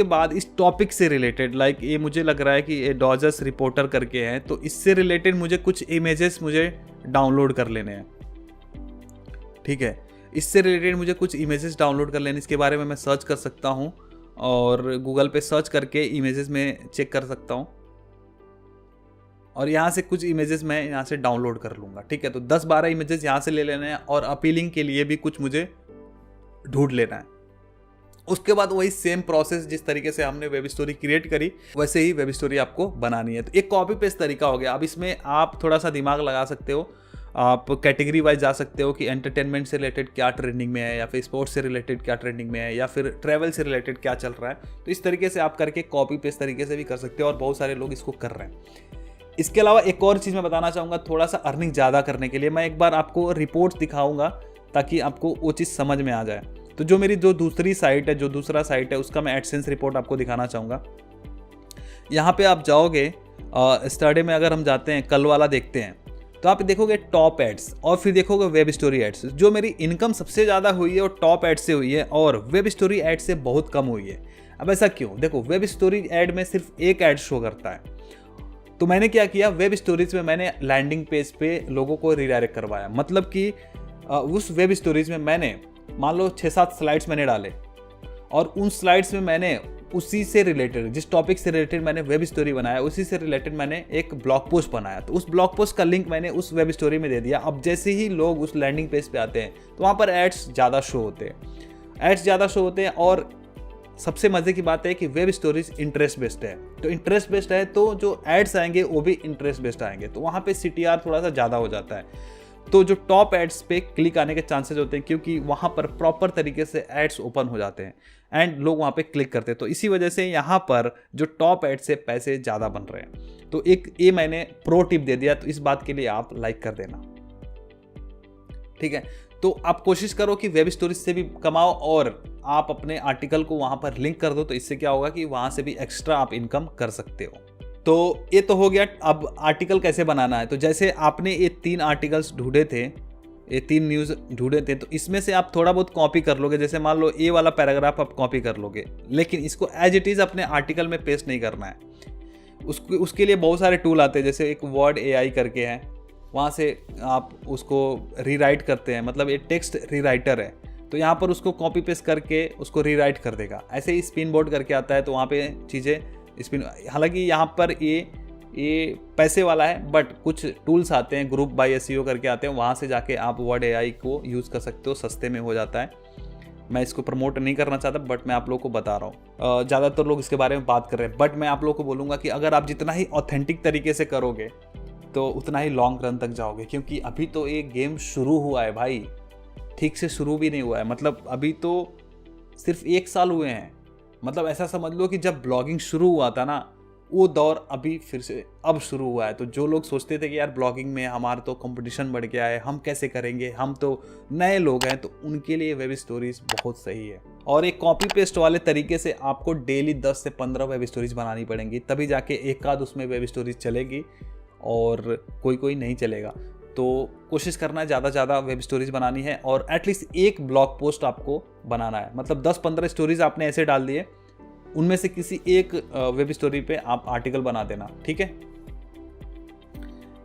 बाद इस टॉपिक से रिलेटेड, लाइक ये मुझे लग रहा है कि ये डॉजर्स रिपोर्टर करके हैं, तो इससे रिलेटेड मुझे कुछ इमेजेस मुझे डाउनलोड कर लेने हैं, ठीक है। इससे रिलेटेड मुझे कुछ इमेजेस डाउनलोड कर लेने, इसके बारे में मैं सर्च कर सकता हूँ और गूगल पे सर्च करके इमेजेस में चेक कर सकता हूँ और यहाँ से कुछ इमेजेस मैं यहाँ से डाउनलोड कर लूँगा, ठीक है। तो 10-12 इमेजेस यहाँ से ले लेने हैं और अपीलिंग के लिए भी कुछ मुझे ढूंढ लेना है। उसके बाद वही सेम प्रोसेस, जिस तरीके से हमने वेब स्टोरी क्रिएट करी वैसे ही वेब स्टोरी आपको बनानी है। तो एक कॉपी पेस्ट तरीका हो गया। अब इसमें आप थोड़ा सा दिमाग लगा सकते हो, आप कैटेगरी वाइज जा सकते हो कि एंटरटेनमेंट से रिलेटेड क्या ट्रेंडिंग में है, या फिर स्पोर्ट्स से रिलेटेड क्या ट्रेंडिंग में है, या फिर ट्रैवल से रिलेटेड क्या चल रहा है। तो इस तरीके से आप करके कॉपी पेस्ट तरीके से भी कर सकते हो और बहुत सारे लोग इसको कर रहे हैं। इसके अलावा एक और चीज़ मैं बताना चाहूँगा, थोड़ा सा अर्निंग ज़्यादा करने के लिए मैं एक बार आपको रिपोर्ट दिखाऊँगा ताकि आपको वो चीज़ समझ में आ जाए। तो जो मेरी दूसरा साइट है उसका मैं एडसेंस रिपोर्ट आपको दिखाना चाहूँगा। यहाँ पे आप जाओगे, स्टडी में अगर हम जाते हैं, कल वाला देखते हैं, तो आप देखोगे टॉप एड्स और फिर देखोगे वेब स्टोरी एड्स। जो मेरी इनकम सबसे ज़्यादा हुई है वो टॉप एड से हुई है और वेब स्टोरी एड से बहुत कम हुई है। अब ऐसा क्यों? देखो, वेब स्टोरी एड में सिर्फ एक एड शो करता है। तो मैंने क्या किया, वेब स्टोरीज में मैंने लैंडिंग पेज पे लोगों को रिडायरेक्ट करवाया। मतलब कि उस वेब स्टोरीज में मैंने मान लो 6-7 स्लाइड्स मैंने डाले और उन स्लाइड्स में मैंने उसी से रिलेटेड, जिस टॉपिक से रिलेटेड मैंने वेब स्टोरी बनाया, उसी से रिलेटेड मैंने एक ब्लॉग पोस्ट बनाया। तो उस ब्लॉग पोस्ट का लिंक मैंने उस वेब स्टोरी में दे दिया। अब जैसे ही लोग उस लैंडिंग पेज पे आते हैं तो वहाँ पर एड्स ज़्यादा शो होते हैं। और सबसे मज़े की बात है कि वेब स्टोरीज इंटरेस्ट बेस्ड है, तो इंटरेस्ट बेस्ड है तो जो एड्स आएंगे वो भी इंटरेस्ट बेस्ड आएंगे, तो वहाँ पे CTR थोड़ा सा ज़्यादा हो जाता है। तो जो टॉप एड्स पे क्लिक आने के चांसेस होते हैं, क्योंकि वहाँ पर प्रॉपर तरीके से एड्स ओपन हो जाते हैं एंड लोग वहाँ पे क्लिक करते हैं। तो इसी वजह से यहाँ पर जो टॉप एड्स से पैसे ज़्यादा बन रहे हैं। तो एक ये मैंने प्रो टिप दे दिया, तो इस बात के लिए आप लाइक कर देना, ठीक है। तो आप कोशिश करो कि वेब स्टोरीज से भी कमाओ और आप अपने आर्टिकल को वहाँ पर लिंक कर दो। तो इससे क्या होगा कि वहाँ से भी एक्स्ट्रा आप इनकम कर सकते हो। तो ये तो हो गया। अब आर्टिकल कैसे बनाना है, तो जैसे आपने ये 3 आर्टिकल्स ढूंढे थे, ये 3 न्यूज़ ढूंढे थे, तो इसमें से आप थोड़ा बहुत कॉपी कर लोगे। जैसे मान लो ये वाला पैराग्राफ आप कॉपी कर लोगे, लेकिन इसको एज इट इज़ अपने आर्टिकल में पेस्ट नहीं करना है। उसके लिए बहुत सारे टूल आते हैं, जैसे एक वर्ड AI करके है, वहाँ से आप उसको रीराइट करते हैं, मतलब ये टेक्स्ट रीराइटर है, तो यहाँ पर उसको कॉपी पेस्ट करके उसको रीराइट कर देगा। ऐसे ही स्पिन बोर्ड करके आता है, तो वहाँ पे चीज़ें स्पिन, हालांकि यहाँ पर ये पैसे वाला है, बट कुछ टूल्स आते हैं, ग्रुप बाय SEO करके आते हैं, वहाँ से जाके आप वर्ड AI को यूज़ कर सकते हो, सस्ते में हो जाता है। मैं इसको प्रमोट नहीं करना चाहता, बट मैं आप लोगों को बता रहा हूँ। ज़्यादातर लोग इसके बारे में बात कर रहे हैं, बट मैं आप लोगों को बोलूँगा कि अगर आप जितना ही ऑथेंटिक तरीके से करोगे तो उतना ही लॉन्ग रन तक जाओगे। क्योंकि अभी तो ये गेम शुरू हुआ है भाई, ठीक से शुरू भी नहीं हुआ है। मतलब अभी तो सिर्फ 1 साल हुए हैं। मतलब ऐसा समझ लो कि जब ब्लॉगिंग शुरू हुआ था ना, वो दौर अभी फिर से अब शुरू हुआ है। तो जो लोग सोचते थे कि यार ब्लॉगिंग में हमारा तो कंपटीशन बढ़ गया है, हम कैसे करेंगे, हम तो नए लोग हैं, तो उनके लिए वेब स्टोरीज बहुत सही है। और एक कॉपी पेस्ट वाले तरीके से आपको डेली 10 से 15 वेब स्टोरीज बनानी पड़ेंगी, तभी जाके एक आध उसमें वेब स्टोरीज चलेगी और कोई नहीं चलेगा। तो कोशिश करना है ज़्यादा से ज़्यादा वेब स्टोरीज बनानी है और एटलीस्ट एक ब्लॉग पोस्ट आपको बनाना है। मतलब 10-15 स्टोरीज आपने ऐसे डाल दिए, उनमें से किसी एक वेब स्टोरी पे आप आर्टिकल बना देना, ठीक है।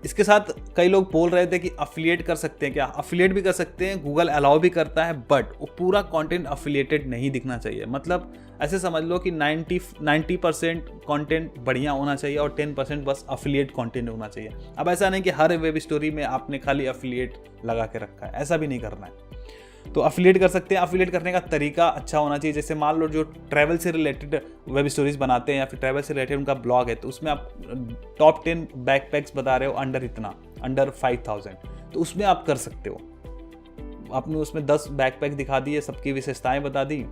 इसके साथ कई लोग बोल रहे थे कि अफिलिएट कर सकते हैं क्या? अफिलिएट भी कर सकते हैं, गूगल अलाउ भी करता है, बट वो पूरा कंटेंट अफिलिएटेड नहीं दिखना चाहिए। मतलब ऐसे समझ लो कि 90% कंटेंट बढ़िया होना चाहिए और 10% बस अफिलिएट कंटेंट होना चाहिए। अब ऐसा नहीं कि हर वेब स्टोरी में आपने खाली अफिलिएट लगा के रखा है, ऐसा भी नहीं करना है। तो अफिलिएट कर सकते हैं। अफिलिएट करने का तरीका अच्छा होना चाहिए। जैसे मान लो जो ट्रैवल से रिलेटेड वेब स्टोरीज बनाते हैं या फिर ट्रैवल से रिलेटेड उनका ब्लॉग है, तो उसमें आप टॉप 10 बैकपैक्स बता रहे हो अंडर 5000, तो उसमें आप कर सकते हो। आपने उसमें 10 बैकपैक दिखा दिए, सबकी विशेषताएं बता दी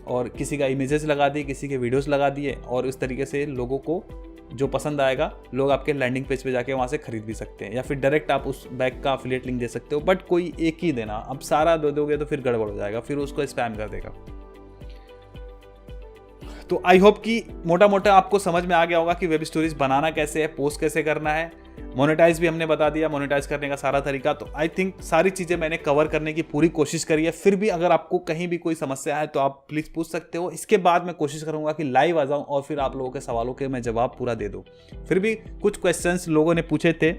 और किसी का इमेजेस लगा दिए, किसी के वीडियोस लगा दिए, और इस तरीके से लोगों को जो पसंद आएगा लोग आपके लैंडिंग पेज पे जाके वहाँ से खरीद भी सकते हैं, या फिर डायरेक्ट आप उस बैग का अफिलिएट लिंक दे सकते हो। बट कोई एक ही देना, अब सारा दे दोगे तो फिर गड़बड़ हो जाएगा, फिर उसको स्पैम कर देगा। तो आई होप कि मोटा मोटा आपको समझ में आ गया होगा कि वेब स्टोरीज बनाना कैसे है, पोस्ट कैसे करना है, मोनेटाइज भी हमने बता दिया, मोनेटाइज करने का सारा तरीका। तो आई थिंक सारी चीज़ें मैंने कवर करने की पूरी कोशिश करी है। फिर भी अगर आपको कहीं भी कोई समस्या है तो आप प्लीज़ पूछ सकते हो। इसके बाद मैं कोशिश करूंगा कि लाइव आ जाऊं और फिर आप लोगों के सवालों के मैं जवाब पूरा दे दूं। फिर भी कुछ क्वेश्चंस लोगों ने पूछे थे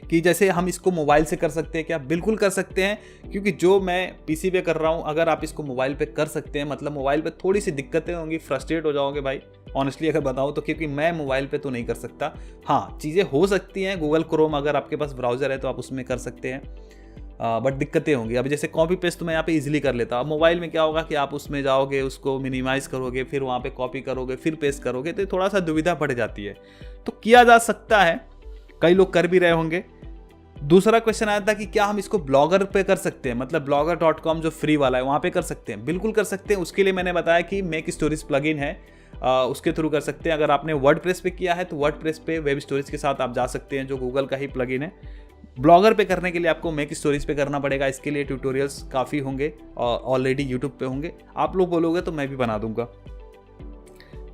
कि जैसे हम इसको मोबाइल से कर सकते हैं क्या? बिल्कुल कर सकते हैं, क्योंकि जो मैं पीसी पे कर रहा हूँ अगर आप इसको मोबाइल पे कर सकते हैं, मतलब मोबाइल पे थोड़ी सी दिक्कतें होंगी, फ्रस्ट्रेट हो जाओगे भाई ऑनेस्टली अगर बताऊँ तो, क्योंकि मैं मोबाइल पे तो नहीं कर सकता। हाँ, चीज़ें हो सकती हैं, गूगल क्रोम अगर आपके पास ब्राउज़र है तो आप उसमें कर सकते हैं, बट दिक्कतें होंगी। अब जैसे कॉपी पेस्ट तो मैं यहाँ पे इजीली कर लेता हूँ। अब मोबाइल में क्या होगा कि आप उसमें जाओगे, उसको मिनिमाइज़ करोगे, फिर वहाँ पे कॉपी करोगे, फिर पेस्ट करोगे, तो थोड़ा सा दुविधा बढ़ जाती है। तो किया जा सकता है, कई लोग कर भी रहे होंगे। दूसरा क्वेश्चन आया था कि क्या हम इसको ब्लॉगर पे कर सकते हैं, मतलब blogger.com जो फ्री वाला है वहाँ पे कर सकते हैं? बिल्कुल कर सकते हैं। उसके लिए मैंने बताया कि मेक स्टोरीज प्लगइन है, उसके थ्रू कर सकते हैं। अगर आपने वर्डप्रेस पे किया है तो वर्डप्रेस पे वेब स्टोरीज के साथ आप जा सकते हैं, जो गूगल का ही प्लगइन है। ब्लॉगर पे करने के लिए आपको मेक स्टोरीज पे करना पड़ेगा। इसके लिए ट्यूटोरियल्स काफ़ी होंगे और ऑलरेडी यूट्यूब पे होंगे, आप लोग बोलोगे तो मैं भी बना दूंगा।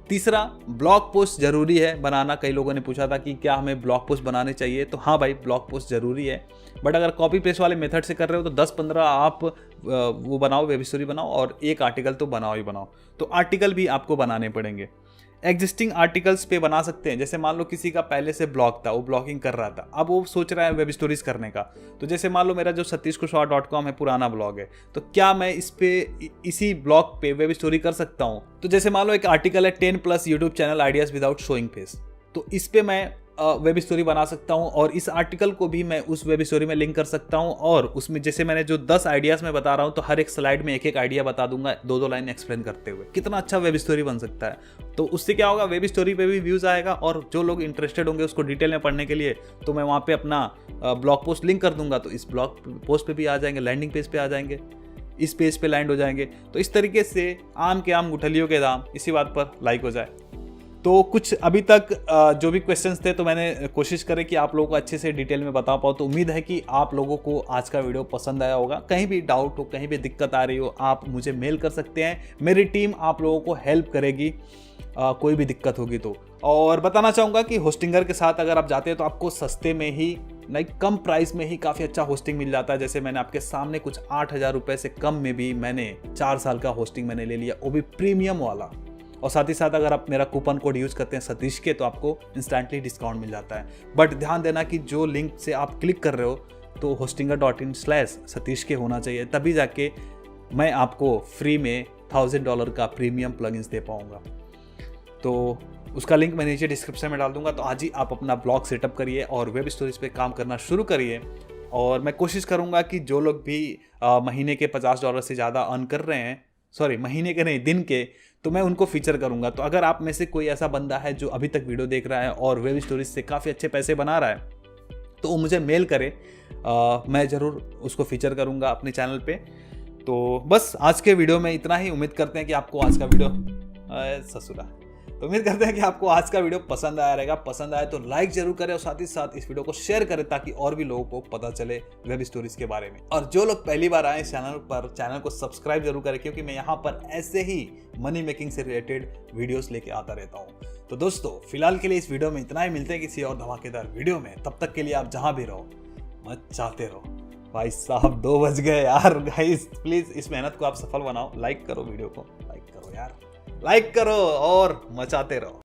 तीसरा, ब्लॉग पोस्ट जरूरी है बनाना। कई लोगों ने पूछा था कि क्या हमें ब्लॉग पोस्ट बनाने चाहिए, तो हाँ भाई, ब्लॉग पोस्ट जरूरी है। बट अगर कॉपी पेस्ट वाले मेथड से कर रहे हो तो 10-15 आप वो बनाओ, वेब स्टोरी बनाओ और एक आर्टिकल तो बनाओ ही बनाओ। तो आर्टिकल भी आपको बनाने पड़ेंगे। एग्जिस्टिंग आर्टिकल्स पे बना सकते हैं। जैसे मान लो किसी का पहले से ब्लॉग था, वो ब्लॉगिंग कर रहा था, अब वो सोच रहा है वेब स्टोरीज करने का। तो जैसे मान लो मेरा जो satishkushwaha.com है पुराना ब्लॉग है, तो क्या मैं इस पे इसी ब्लॉग पे वेब स्टोरी कर सकता हूँ? तो जैसे मान लो एक आर्टिकल है 10+ YouTube channel ideas without showing face, तो इस पे मैं वेब स्टोरी बना सकता हूँ और इस आर्टिकल को भी मैं उस वेब स्टोरी में लिंक कर सकता हूँ। और उसमें जैसे मैंने जो 10 आइडियाज़ में बता रहा हूँ, तो हर एक स्लाइड में एक एक आइडिया बता दूंगा, 2-2 लाइन एक्सप्लेन करते हुए। कितना अच्छा वेब स्टोरी बन सकता है। तो उससे क्या होगा, वेब स्टोरी पे भी व्यूज़ आएगा और जो लोग इंटरेस्टेड होंगे उसको डिटेल में पढ़ने के लिए, तो मैं वहाँ पर अपना ब्लॉग पोस्ट लिंक कर दूंगा, तो इस ब्लॉग पोस्ट पर भी आ जाएंगे, लैंडिंग पेज पर आ जाएंगे, इस पेज पे लैंड हो जाएंगे। तो इस तरीके से आम के आम गुठलियों के दाम, इसी बात पर लाइक हो जाए। तो कुछ अभी तक जो भी क्वेश्चंस थे, तो मैंने कोशिश करी कि आप लोगों को अच्छे से डिटेल में बता पाऊँ। तो उम्मीद है कि आप लोगों को आज का वीडियो पसंद आया होगा। कहीं भी डाउट हो, कहीं भी दिक्कत आ रही हो, आप मुझे मेल कर सकते हैं, मेरी टीम आप लोगों को हेल्प करेगी कोई भी दिक्कत होगी तो। और बताना चाहूँगा कि होस्टिंगर के साथ अगर आप जाते हैं तो आपको सस्ते में ही, कम प्राइस में ही काफ़ी अच्छा होस्टिंग मिल जाता है। जैसे मैंने आपके सामने कुछ 8,000 रुपये से कम में भी मैंने 4 साल का होस्टिंग मैंने ले लिया, वो भी प्रीमियम वाला। और साथ ही साथ अगर आप मेरा कूपन कोड यूज़ करते हैं सतीश के, तो आपको इंस्टेंटली डिस्काउंट मिल जाता है। बट ध्यान देना कि जो लिंक से आप क्लिक कर रहे हो तो hostinger.in/सतीश के होना चाहिए, तभी जाके मैं आपको फ्री में $1000 का प्रीमियम प्लगइन्स दे पाऊँगा। तो उसका लिंक मैं नीचे डिस्क्रिप्शन में डाल दूंगा। तो आज ही आप अपना ब्लॉग सेटअप करिए और वेब स्टोरीज पे काम करना शुरू करिए। और मैं कोशिश करूंगा कि जो लोग भी महीने के $50 से ज़्यादा अर्न कर रहे हैं, सॉरी महीने के नहीं, दिन के, तो मैं उनको फीचर करूंगा। तो अगर आप में से कोई ऐसा बंदा है जो अभी तक वीडियो देख रहा है और वेब स्टोरीज से काफ़ी अच्छे पैसे बना रहा है, तो वो मुझे मेल करे, मैं ज़रूर उसको फीचर करूंगा अपने चैनल पे। तो बस आज के वीडियो में इतना ही। उम्मीद करते हैं कि आपको आज का वीडियो तो उम्मीद करते हैं कि आपको आज का वीडियो पसंद आया रहेगा। पसंद आया तो लाइक जरूर करें और साथ ही साथ इस वीडियो को शेयर करें, ताकि और भी लोगों को पता चले वेब स्टोरीज के बारे में। और जो लोग पहली बार आए चैनल पर, चैनल को सब्सक्राइब जरूर करें, क्योंकि मैं यहाँ पर ऐसे ही मनी मेकिंग से रिलेटेड वीडियोस लेके आता रहता हूँ। तो दोस्तों, फिलहाल के लिए इस वीडियो में इतना ही। मिलते हैं किसी और धमाकेदार वीडियो में। तब तक के लिए आप जहाँ भी रहो, मचाते रहो। भाई साहब 2 बज गए यार। गाइस प्लीज इस मेहनत को आप सफल बनाओ, लाइक करो वीडियो को, लाइक करो यार, लाइक करो और मचाते रहो।